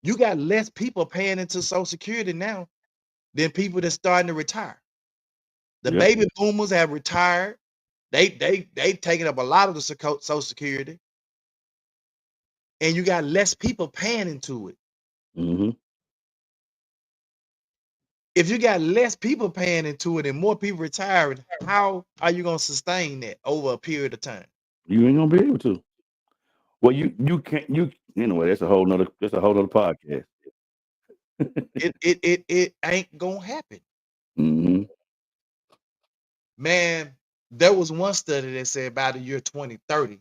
You got less people paying into Social Security now than people that's starting to retire. The Yep. baby boomers have retired. They taking up a lot of the Social Security, and you got less people paying into it. Mm-hmm. If you got less people paying into it and more people retiring, how are you gonna sustain that over a period of time? You ain't gonna be able to. Well, you can't. Anyway. That's a whole nother podcast. It ain't gonna happen. Mm-hmm. Man, there was one study that said by the year 2030.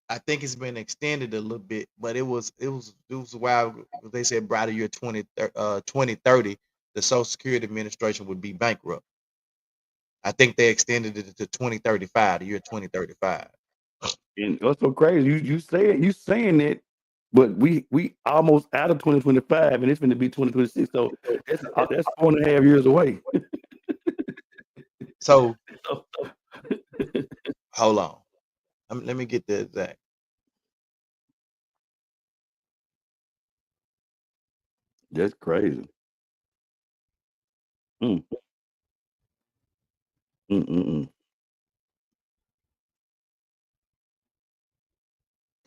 I think it's been extended a little bit, but it was a while. They said by the year 2030, the Social Security Administration would be bankrupt. I think they extended it to 2035, the year 2035. And what's so crazy? You saying it, but we almost out of 2025, and it's going to be 2026. So that's 4.5 years away. So hold on, let me get the exact. That's crazy. Mm. Mm-mm-mm.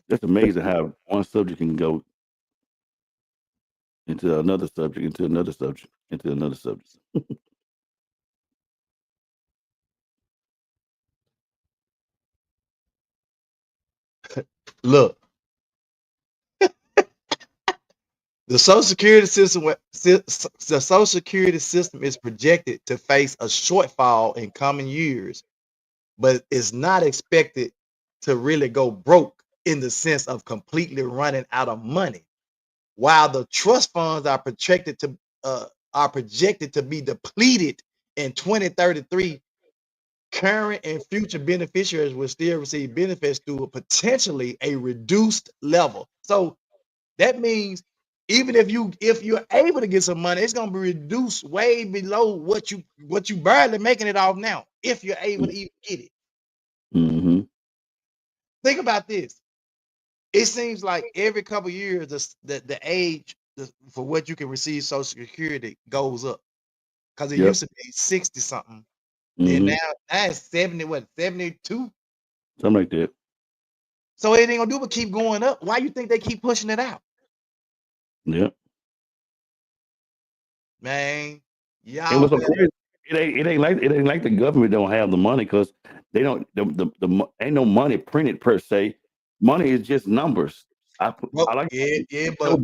That's amazing how one subject can go into another subject, into another subject, into another subject. Look, the Social Security system, the Social Security system is projected to face a shortfall in coming years, but it's not expected to really go broke in the sense of completely running out of money. While the trust funds are projected to be depleted in 2033, current and future beneficiaries will still receive benefits through potentially a reduced level. So that means even if you're able to get some money, it's gonna be reduced way below what you barely making it off now, if you're able to even get it. Mm-hmm. Think about this. It seems like every couple of years the age for what you can receive Social Security goes up. Because it Yep. used to be 60 something. Mm-hmm. Then now it's 72? Something like that. So it ain't gonna do but keep going up. Why you think they keep pushing it out? Yep. Man, And y'all what's so better. crazy? It ain't like the government don't have the money, because they don't. Ain't no money printed per se. Money is just numbers. I like Yeah, no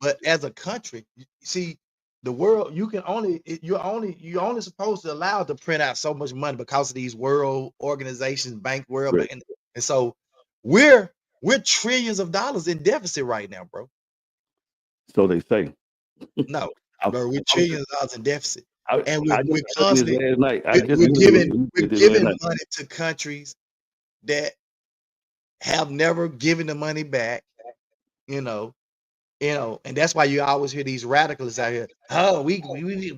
but as a country, you see, the world, you're only supposed to allow to print out so much money because of these world organizations, World Right. Bank, and so we're trillions of dollars in deficit right now, bro. So they say. No, I, bro, we're I'm trillions of dollars in deficit, and I we're just studied this constantly last night. I just we're literally giving looked we're at this last giving night. money to countries that have never given the money back, you know, and that's why you always hear these radicals out here. Oh, we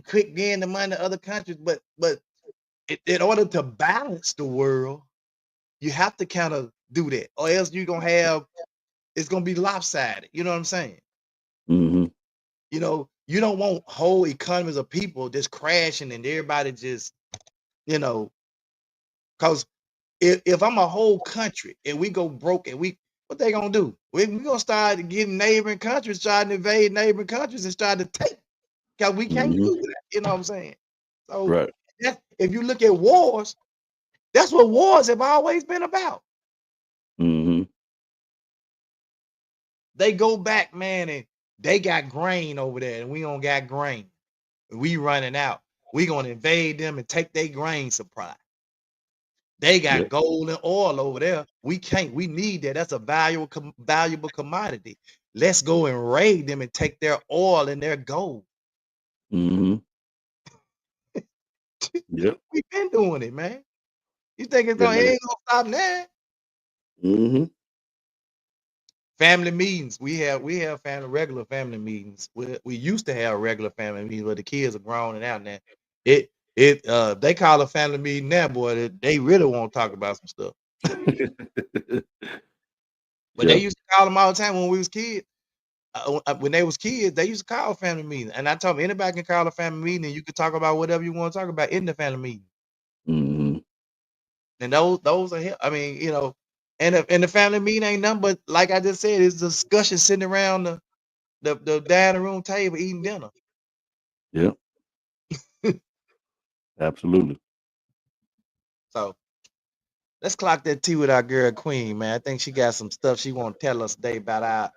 quit getting the money to other countries, but in order to balance the world, you have to kind of do that, or else you're gonna have it's gonna be lopsided. You know what I'm saying? Mm-hmm. You don't want whole economies of people just crashing and everybody just, because if I'm a whole country and we go broke and what they gonna do? We gonna start getting neighboring countries, trying to invade neighboring countries and start to take, because we can't Mm-hmm. do that. You know what I'm saying? So Right. if you look at wars, that's what wars have always been about. Mm-hmm. They go back, man, and they got grain over there, and we don't got grain. We running out. We gonna invade them and take their grain supply. They got Yep. gold and oil over there. We can't. We need that. That's a valuable commodity. Let's go and raid them and take their oil and their gold. Mm-hmm. Yep. We've been doing it, man. You think it Yeah, ain't gonna stop now? Mm-hmm. Family meetings. We have regular family meetings. We used to have regular family meetings, but the kids are grown and out now. They call a family meeting now, boy. They really want to talk about some stuff. But they Yeah. used to call them all the time when we was kids. When they was kids, they used to call family meeting. And I told them anybody can call a family meeting and you can talk about whatever you want to talk about in the family meeting. Mm-hmm. And those are, I mean, you know, and the family meeting ain't nothing but, like I just said, it's discussion sitting around the dining room table eating dinner. Yeah. Absolutely. So let's clock that tea with our girl Queen, man. I think she got some stuff she want to tell us today about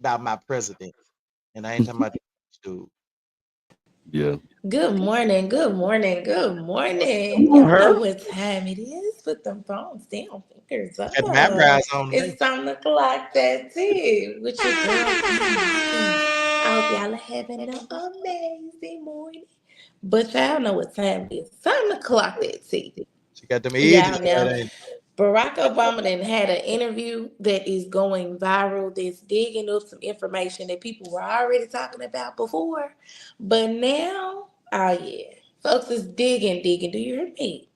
my president. And I ain't talking about dude. Yeah. Good morning, good morning, good morning. Come on, Y'all know her. what time it is. Put them phones down, fingers up. Got them eyebrows on today. It's time to clock that tea with your girl Queen Watkins. I hope y'all are having an amazing morning. But y'all know what time it is. Time to clock that tea. She got them edges Y'all on now, it. Barack Obama then had an interview that is going viral, that's digging up some information that people were already talking about before. But now, oh yeah, folks is digging. Do you hear me?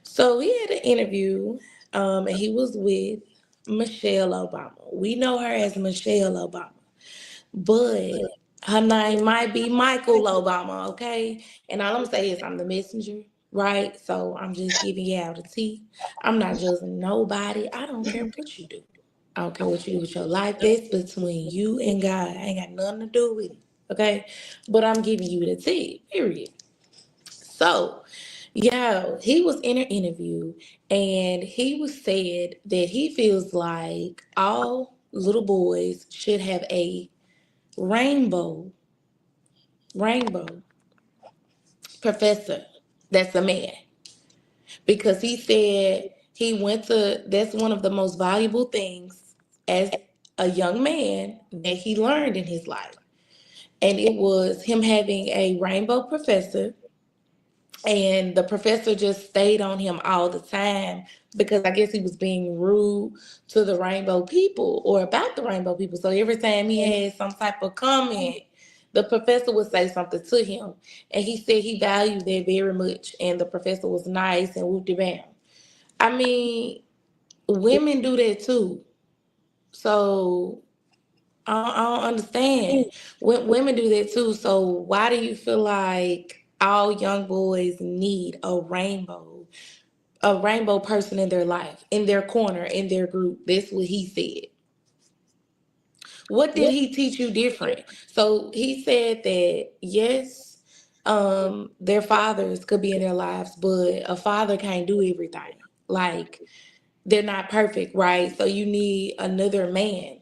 So he had an interview, and he was with Michelle Obama. We know her as Michelle Obama, but her name might be Michael Obama, okay? And all I'm gonna say is I'm the messenger, right? So I'm just giving you out the tea. I'm not judging nobody. I don't care what you do. I don't care what you do with your life. That's between you and God. I ain't got nothing to do with it, okay? But I'm giving you the tea, period. So, yeah, he was in an interview and he was said that he feels like all little boys should have a rainbow rainbow professor that's a man, because he said he went to, that's one of the most valuable things as a young man that he learned in his life, and it was him having a rainbow professor. And the professor just stayed on him all the time because I guess he was being rude to the rainbow people or about the rainbow people. So every time he had some type of comment, the professor would say something to him. And he said he valued that very much. And the professor was nice and whooped bam. I mean, women do that too. So I don't understand. Women do that too. So why do you feel like all young boys need a rainbow person in their life, in their corner, in their group? That's what he said. What did he teach you different? So he said that yes, their fathers could be in their lives, but a father can't do everything. Like they're not perfect, right? So you need another man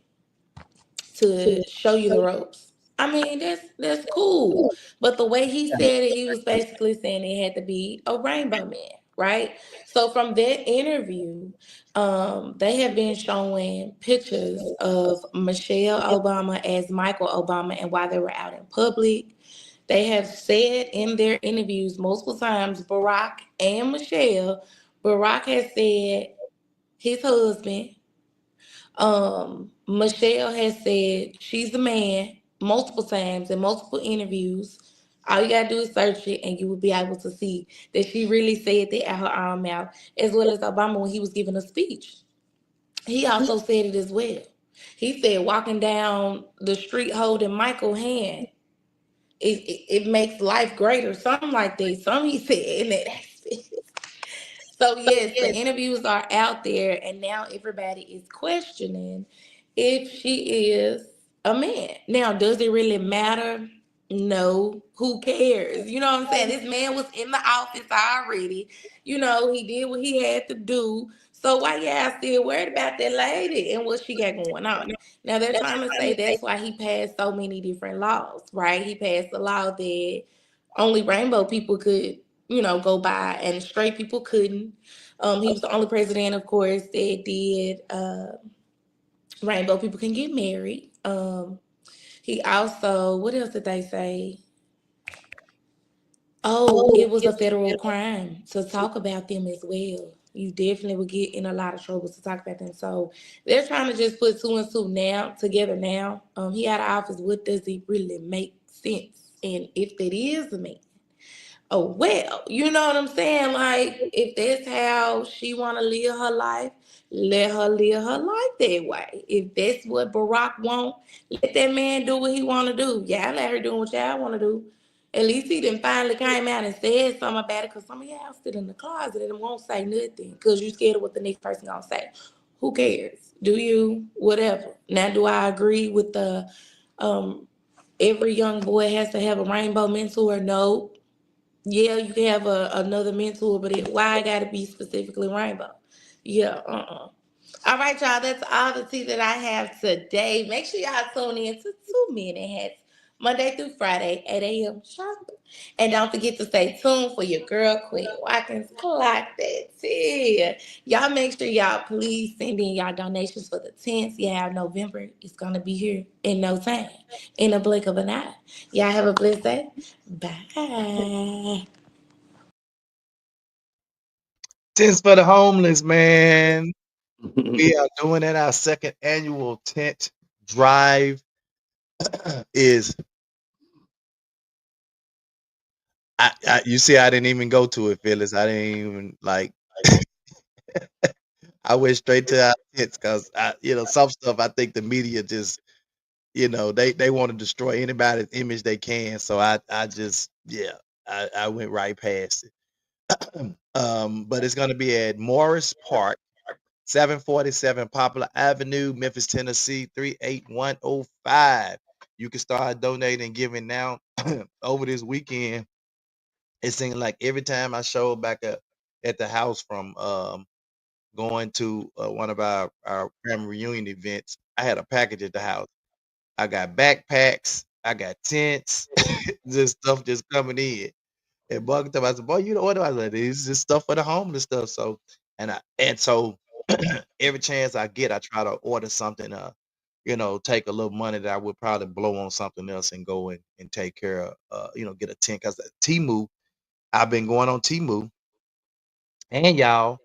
to show you the ropes. I mean, that's cool. But the way he said it, he was basically saying it had to be a rainbow man, right? So from that interview, they have been showing pictures of Michelle Obama as Michael Obama and while they were out in public. They have said in their interviews multiple times, Barack and Michelle, Barack has said his husband, Michelle has said she's the man multiple times in multiple interviews. All you gotta do is search it, and you will be able to see that she really said that out her own mouth, as well as Obama when he was giving a speech. He also said it as well. He said walking down the street holding Michael's hand, it makes life greater, something like that. Some he said in that aspect. So yes, the interviews are out there, and now everybody is questioning if she is a man. Now, does it really matter? No. Who cares? You know what I'm saying? This man was in the office already. You know, he did what he had to do. So why y'all still worried about that lady and what she got going on? Now they're trying to say that's why he passed so many different laws, right? He passed a law that only rainbow people could, go by and straight people couldn't. He was the only president, of course, that did rainbow people can get married. He also, what else did they say? Oh, it was a federal crime to talk about them as well. You definitely would get in a lot of trouble to talk about them. So they're trying to just put two and two now together now. He out of office. What does it really make sense? And if it is a man, oh well, you know what I'm saying? Like if that's how she wanna live her life, let her live her life that way. If that's what Barack want, let that man do what he wanna do. Yeah, let her do what y'all wanna do. At least he done finally came out and said something about it because some of y'all sit in the closet and won't say nothing because you scared of what the next person gonna say. Who cares? Do you? Whatever. Now do I agree with the um every young boy has to have a rainbow mentor? No. Yeah, you can have another mentor, but why I gotta be specifically rainbow? Yeah, All right, y'all. That's all the tea that I have today. Make sure y'all tune in to 2 Minute Hats Monday through Friday, 8 a.m. sharp. And don't forget to stay tuned for your girl Queen Watkins Clock that tea. Y'all make sure y'all please send in y'all donations for the 10th. Yeah, November is gonna be here in no time, in a blink of an eye. Y'all have a blessed day. Bye. Tents for the homeless, man. We are doing it. Our second annual tent drive is. You see, I didn't even go to it, Phyllis. I didn't even like. I went straight to our tents because some stuff I think the media just they want to destroy anybody's image they can. So I just I went right past it. But it's gonna be at Morris Park, 747 Poplar Avenue, Memphis, Tennessee, 38105. You can start donating and giving now. Over this weekend, it seemed like every time I showed back up at the house from going to one of our family reunion events, I had a package at the house. I got backpacks, I got tents, just stuff just coming in. And Bug told me, I said, boy, you know what? I was like, this is just stuff for the homeless stuff. So so every chance I get, I try to order something, take a little money that I would probably blow on something else and go and take care of, get a tent. Because Temu, I've been going on Temu, and y'all,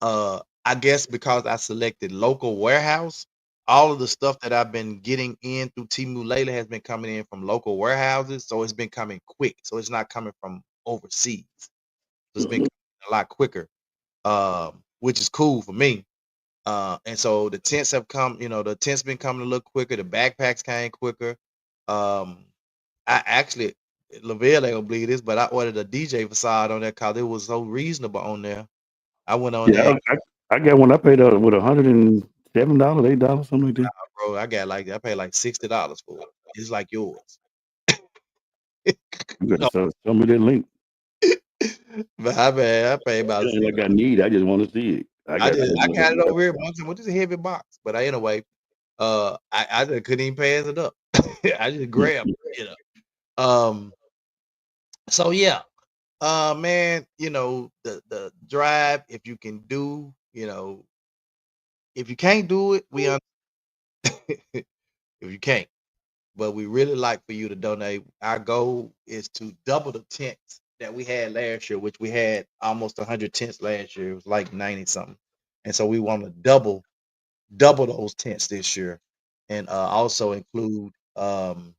I guess because I selected local warehouse, all of the stuff that I've been getting in through Temu lately has been coming in from local warehouses, so it's been coming quick. So it's not coming from overseas. So it's been coming a lot quicker, which is cool for me. And so the tents have come, the tents been coming a little quicker. The backpacks came quicker. Um, I actually, Lavelle ain't gonna believe this, but I ordered a DJ facade on there because it was so reasonable on there. I went on there, Yeah, I got one. I paid with $107, $8, something like that. bro. I paid like $60 for it. It's like yours. You better show me that link. But I paid about. It ain't like I need. I just want to see it. I got it over here. What is a heavy box? But anyway, I just couldn't even pass it up. I just grabbed it, So yeah, man, the drive. If you can do, if you can't do it, if you can't. But we really like for you to donate. Our goal is to double the tents that we had last year, which we had almost 100 tents last year. It was like 90 something. And so we want to double those tents this year, and also include the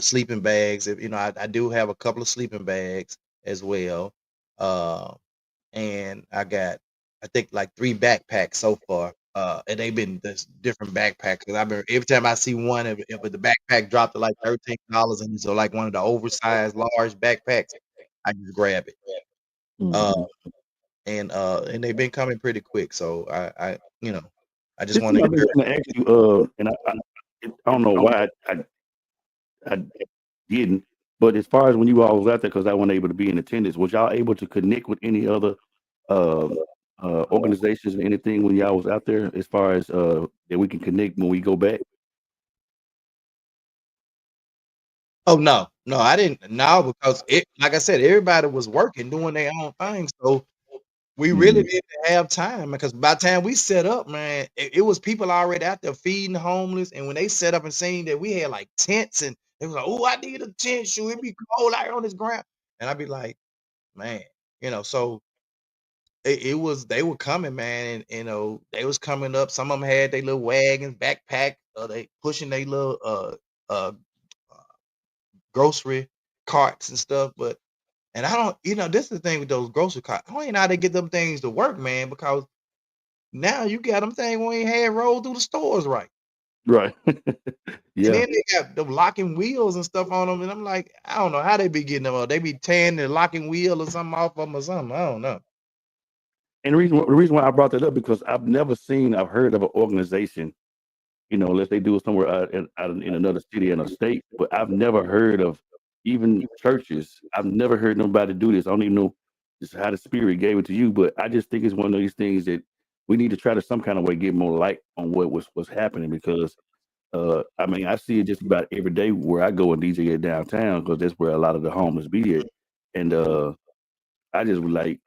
sleeping bags. If I do have a couple of sleeping bags as well. And I got, I think, like 3 backpacks so far. And they've been this different backpacks. And I've been every time I see one, if the backpack dropped to like $13 and so like one of the oversized large backpacks, I just grab it. And they've been coming pretty quick. So I just want to I've been going to ask you, and I don't know why I didn't, but as far as when you all was out there, because I wasn't able to be in attendance, was y'all able to connect with any other organizations or anything when y'all was out there, as far as that we can connect when we go back? Oh no, I didn't. No, because like I said, everybody was working, doing their own thing. So We really didn't have time because by the time we set up, man, it was people already out there feeding the homeless. And when they set up and seen that we had like tents and they was like, "Oh, I need a tent, shoot, it be cold out here on this ground." And I'd be like, man, so it was they were coming, man, and they was coming up. Some of them had their little wagons, backpack, they pushing their little uh grocery carts and stuff. And I don't, this is the thing with those grocery carts. I don't even know how they get them things to work, man, because now you got them things we ain't had rolled through the stores right. Right. And Yeah. then they got them locking wheels and stuff on them. And I'm like, I don't know how they be getting them up. They be tearing the locking wheel or something off of them or something. I don't know. And the reason why I brought that up because I've heard of an organization, unless they do it somewhere out in another city in a state, but I've never heard of even churches. I've never heard nobody do this. I don't even know just how the Spirit gave it to you, but I just think it's one of these things that we need to try to some kind of way get more light on what's happening because I mean I see it just about every day where I go and DJ at downtown because that's where a lot of the homeless be at, and I just was like,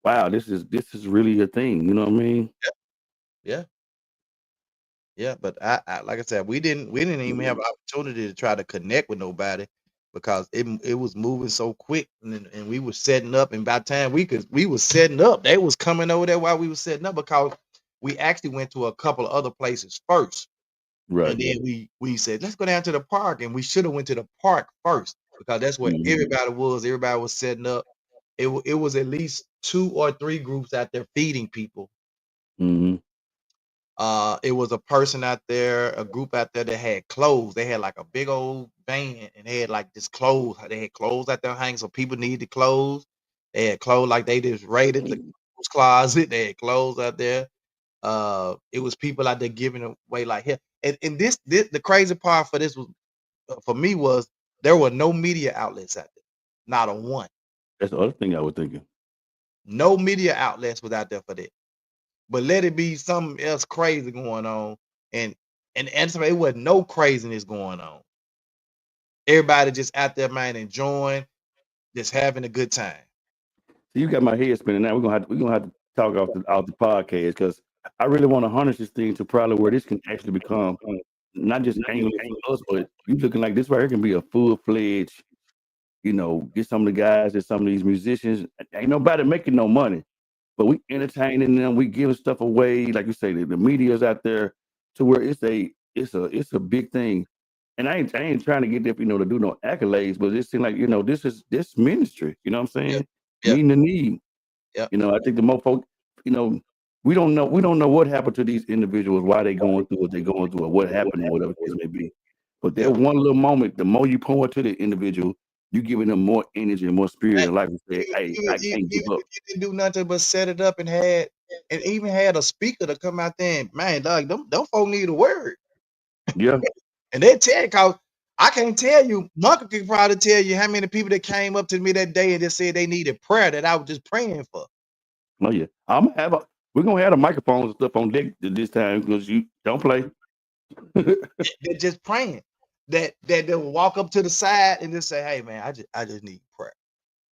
wow, this is really a thing. You know what I mean? Yeah. Yeah. But I like I said, we didn't even have an opportunity to try to connect with nobody because it was moving so quick and we were setting up. And by the time we was setting up, they was coming over there while we was setting up because we actually went to a couple of other places first. Right. And then we said, let's go down to the park. And we should have went to the park first because that's where everybody was. Everybody was setting up. It was at least 2 or 3 groups out there feeding people. Mm-hmm. It was a person out there, a group out there that had clothes. They had like a big old van and they had like this clothes. They had clothes out there hanging, so people needed clothes. They had clothes like they just raided the clothes closet. They had clothes out there. It was people out there giving away like here. And this the crazy part for this was for me was there were no media outlets out there, not a one. That's the other thing I was thinking. No media outlets was out there for that. But let it be something else crazy going on, and so it wasn't no craziness going on. Everybody just out there, man, enjoying, just having a good time. So you got my head spinning now. We're gonna have to talk off the podcast because I really want to harness this thing to probably where this can actually become not just annually for us, but you looking like this right here can be a full-fledged, get some of the guys and some of these musicians. Ain't nobody making no money, but we entertaining them, we giving stuff away, like you say, the media's out there to where it's a big thing. And I ain't trying to get them, to do no accolades, but it seems like, this ministry, you know what I'm saying? Yep. Meeting the need. Yep. I think the more folk, we don't know what happened to these individuals, why they going through what they're going through, or what happened, or whatever the case may be. But that one little moment, the more you pour into the individual, you giving them more energy and more spirit and life. Say, hey, I can't give up. You didn't do nothing but set it up and even had a speaker to come out there and man, dog, them folk need a word. Yeah. And they tell you, cause I can't tell you, Michael could probably tell you how many people that came up to me that day and just said they needed prayer that I was just praying for. Oh yeah. We're gonna have the microphones and stuff on deck this time because you don't play. They're just praying. That they'll walk up to the side and just say, hey man, I just need prayer.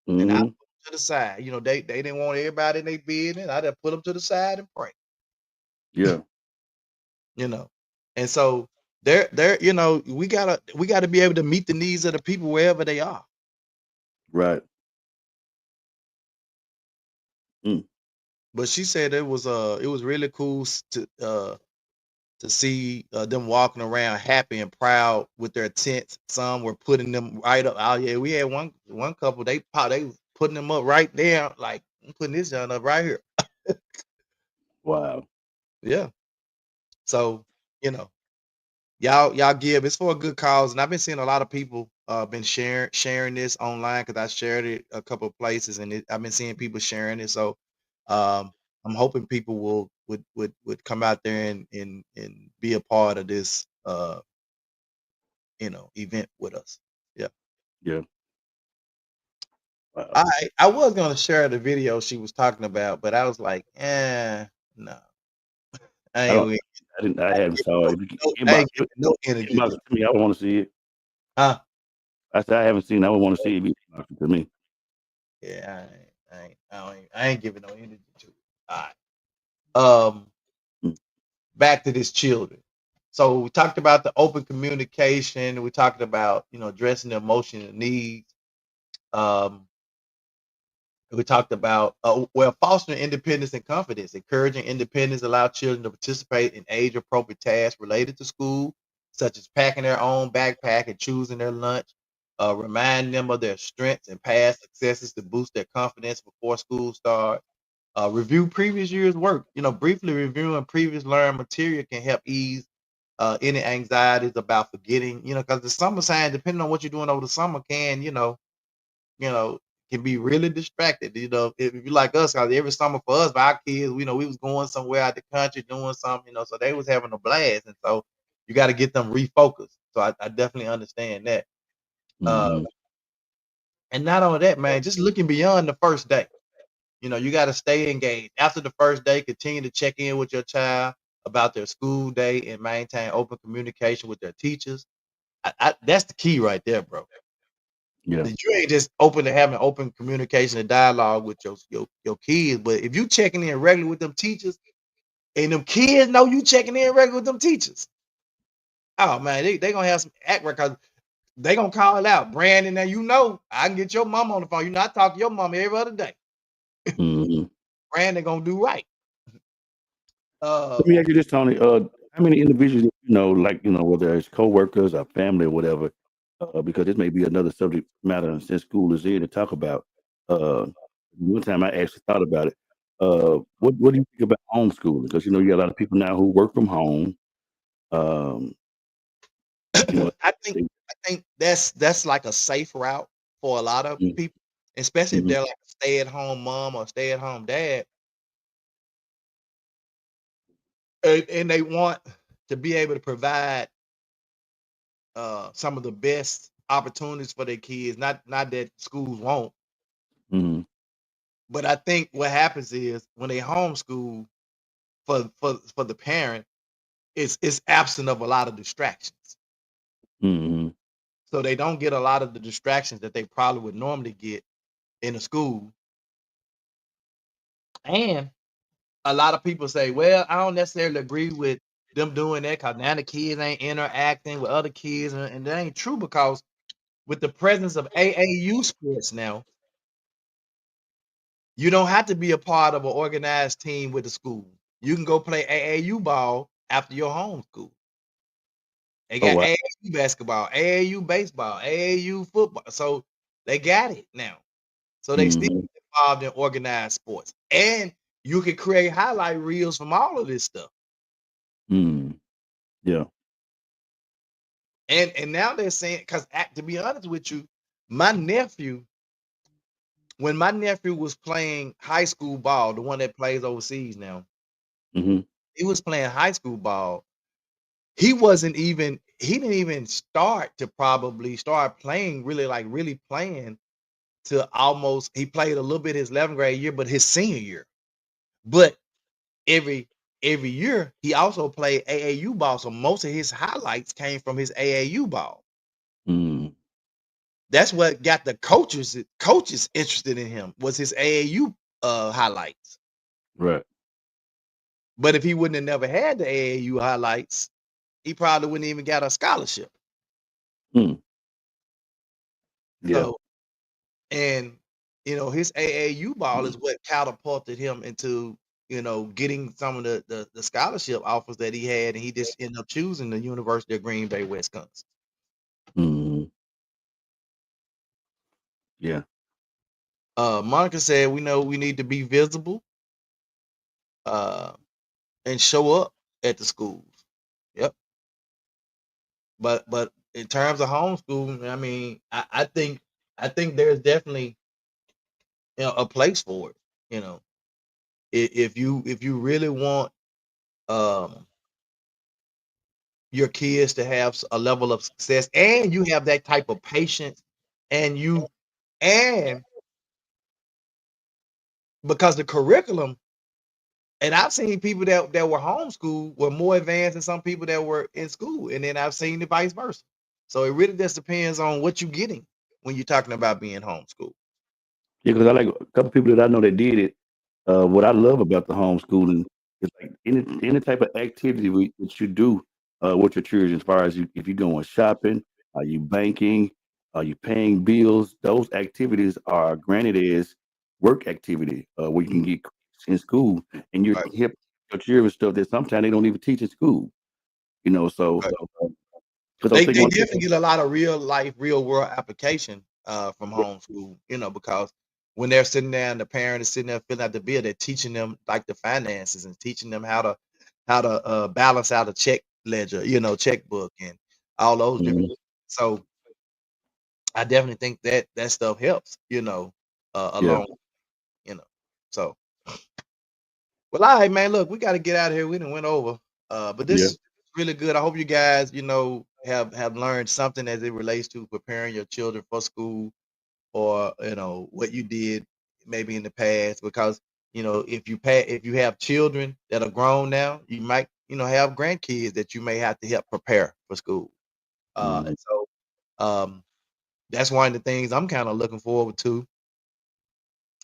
And I put them to the side. They didn't want everybody in their business. I just put them to the side and pray. Yeah. And so they're we gotta be able to meet the needs of the people wherever they are. Right. But she said it was really cool to see them walking around happy and proud with their tents. Some were putting them right up. Oh yeah, we had one couple. They putting them up right there. Like I'm putting this down up right here. Wow. Yeah. So y'all give. It's for a good cause, and I've been seeing a lot of people been sharing this online because I shared it a couple of places, and I've been seeing people sharing it. So I'm hoping people would come out there and be a part of this event with us. Yeah. Yeah. Wow. I was gonna share the video she was talking about, but I was like, no. I haven't saw it. No energy. To me, I want to see it. Huh? I said I haven't seen it. I would want to see it to me. Yeah, I ain't I ain't giving no energy to it. All right. Mm. Back to this children. So we talked about the open communication. We talked about addressing the emotional needs. Um, we talked about fostering independence and confidence, encouraging independence, allow children to participate in age-appropriate tasks related to school, such as packing their own backpack and choosing their lunch. Remind them of their strengths and past successes to boost their confidence before school starts. Review previous year's work. Briefly reviewing previous learned material can help ease any anxieties about forgetting. Because the summer time, depending on what you're doing over the summer, can be really distracted. If you like us, because every summer for us, our kids, we was going somewhere out the country doing something, so they was having a blast, and so you got to get them refocused. So I definitely understand that. Mm-hmm. And not only that, man, just looking beyond the first day. You got to stay engaged. After the first day, continue to check in with your child about their school day and maintain open communication with their teachers. That's the key right there, bro. Yeah. That you ain't just open to having open communication and dialogue with your kids, but if you checking in regularly with them teachers, and them kids know you checking in regularly with them teachers, oh man, they gonna have some act right, because they gonna call it out. Brandon, now I can get your mom on the phone. I talk to your mom every other day. Mm-hmm. Brandon gonna do right. Let me ask you this, Tony. How many individuals whether it's coworkers or family or whatever, because this may be another subject matter since school is here to talk about. One time I actually thought about it. What do you think about homeschooling? Because you got a lot of people now who work from home. Um, I think they, that's like a safe route for a lot of people, especially if mm-hmm, they're like a stay-at-home mom or stay-at-home dad, and they want to be able to provide some of the best opportunities for their kids. Not that schools won't, mm-hmm, but I think what happens is when they homeschool for the parent, it's absent of a lot of distractions. mm-hmm, So they don't get a lot of the distractions that they probably would normally get in a school. And a lot of people say, well, I don't necessarily agree with them doing that because now the kids ain't interacting with other kids. And that ain't true, because with the presence of AAU sports now, you don't have to be a part of an organized team with the school. You can go play AAU ball after your home school. They oh got wow, AAU basketball, AAU baseball, AAU football. So they got it now. So they still mm-hmm, involved in organized sports. And you can create highlight reels from all of this stuff. mm-hmm, yeah, And now they're saying, because to be honest with you, my nephew, when my nephew was playing high school ball, the one that plays overseas now, mm-hmm, he was playing high school ball. He didn't even start to probably start playing really playing to almost, he played a little bit his 11th grade year, but his senior year. But every year he also played AAU ball. So most of his highlights came from his AAU ball. mm-hmm, That's what got the coaches interested in him, was his AAU highlights. right, But if he wouldn't have never had the AAU highlights, he probably wouldn't even got a scholarship. mm, yeah, So, and his AAU ball is what catapulted him into getting some of the scholarship offers that he had, and he just ended up choosing the University of Green Bay, Wisconsin. mm-hmm, yeah, Monica said, we know we need to be visible and show up at the schools. Yep. But in terms of homeschooling, I mean, I think there's definitely a place for it. If you really want your kids to have a level of success, and you have that type of patience, and because the curriculum, and I've seen people that were homeschooled were more advanced than some people that were in school, and then I've seen the vice versa. So it really just depends on what you're getting when you're talking about being homeschooled. Yeah, because I like a couple people that I know that did it. What I love about the homeschooling is like any type of activity that you do with your children, as far as if you're going shopping, are you banking, are you paying bills? Those activities are granted as work activity where you can get credits in school, and you're Right. helping your children stuff that sometimes they don't even teach in school. You know, so Right. because I was They thinking, definitely get a lot of real life, real world application from homeschool, because when they're sitting there and the parent is sitting there filling out the bill, they're teaching them like the finances and teaching them how to balance out a check ledger, checkbook and all those different. Mhm, So I definitely think that stuff helps, yeah, along, you know. So well, all right, man. Look, we got to get out of here. We done went over, but this yeah, is really good. I hope you guys, have learned something as it relates to preparing your children for school, or what you did maybe in the past. Because if you have children that are grown now, you might have grandkids that you may have to help prepare for school. mhm, And so that's one of the things I'm kind of looking forward to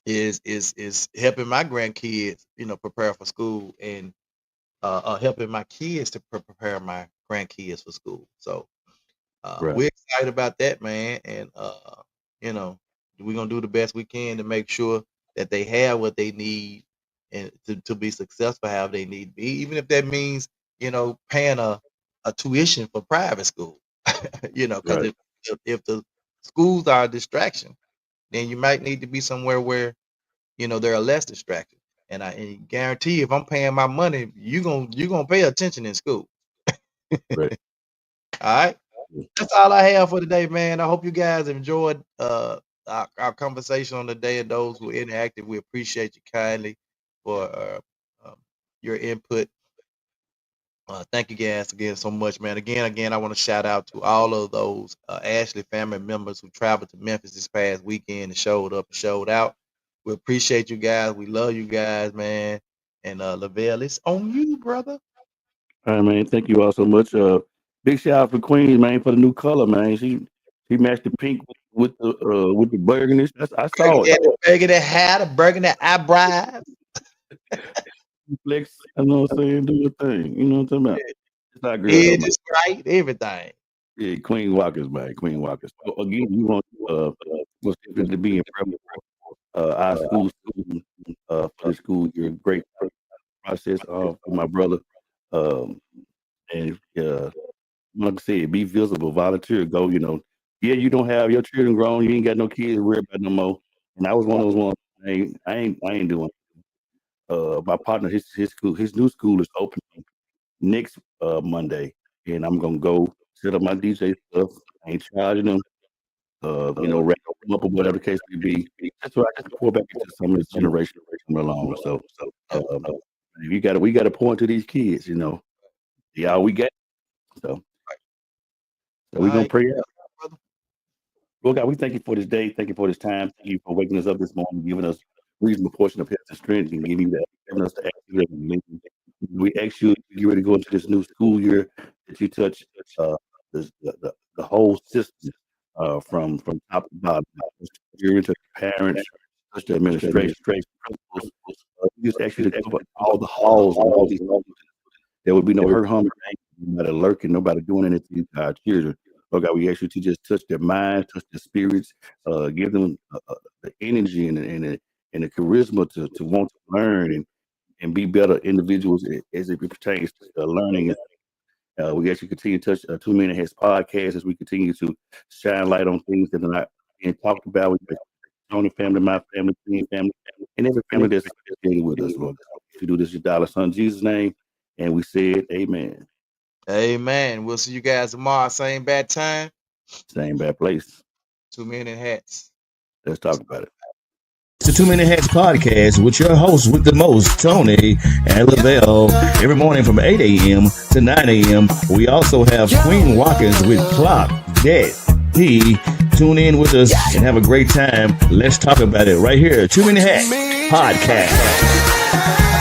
is helping my grandkids, prepare for school, and helping my kids to prepare my grandkids for school. So right, we're excited about that, man, and you know, we're gonna do the best we can to make sure that they have what they need and to be successful, however they need to be, even if that means paying a tuition for private school. Because right. if the schools are a distraction, then you might need to be somewhere where there are less distracted. And I guarantee if I'm paying my money, you gonna pay attention in school. Right. All right. That's all I have for today, man. I hope you guys enjoyed our conversation on the day, and those who interacted, we appreciate you kindly for um, your input. Thank you guys again so much, man. Again, I want to shout out to all of those Ashley family members who traveled to Memphis this past weekend and showed up and showed out. We appreciate you guys. We love you guys, man. And Lavelle, it's on you, brother. All right, man. Thank you all so much. Big shout out for Queen, man, for the new color, man. She matched the pink with the burgundy. I saw it. Burgundy hat, a burgundy eyebrows. Flex, I know what I'm saying. Do your thing. You know what I'm talking about. It's not girl though, Head man. is right, everything. Yeah, Queen Walkers, man. Queen Walkers. So, again, we want most definitely be in prep our school student for the school year. Great process for my brother. Um, and like I said, be visible, volunteer, go. Yeah, you don't have your children grown, you ain't got no kids to worry about no more. And I was one of those ones. I ain't doing. My partner, his new school is opening next Monday, and I'm gonna go set up my DJ stuff. I ain't charging them, wrap them up or whatever the case may be. That's why I just pour back into some of this generation coming along. So, um, we got to pour into these kids. Yeah, we got. So, All we're gonna right, pray out. brother. Well, God, we thank you for this day. Thank you for this time. Thank you for waking us up this morning, giving us reasonable portion of health and strength, and giving us the activity. We ask you, get ready to go into this new school year, that you touch the whole system from top to bottom. You're into parents, touch the administration, principals. We just ask you to cover all the halls and all these. There would be no hurt, harm, or danger, nobody lurking, nobody doing anything to our children. Oh God, we ask you to just touch their minds, touch their spirits, give them the energy and the charisma to want to learn and be better individuals as it pertains to learning. We ask you to continue to touch 2 Minute Heads podcast as we continue to shine light on things that are not being talked about with the Tony family, my family, Queen family, and every family that's associated with us, Lord. If you do this, your dollar son, Jesus' name, and we said, Amen. Amen. We'll see you guys tomorrow, same bad time. Same bad place. 2 Minute Hats. Let's talk about it. It's the 2 Minute Hats podcast with your hosts with the most, Tony and Lavelle. Every morning from 8 a.m. to 9 a.m. We also have Queen Watkins with Clock Dead. Tune in with us and have a great time. Let's talk about it right here. 2 Minute Hats podcast.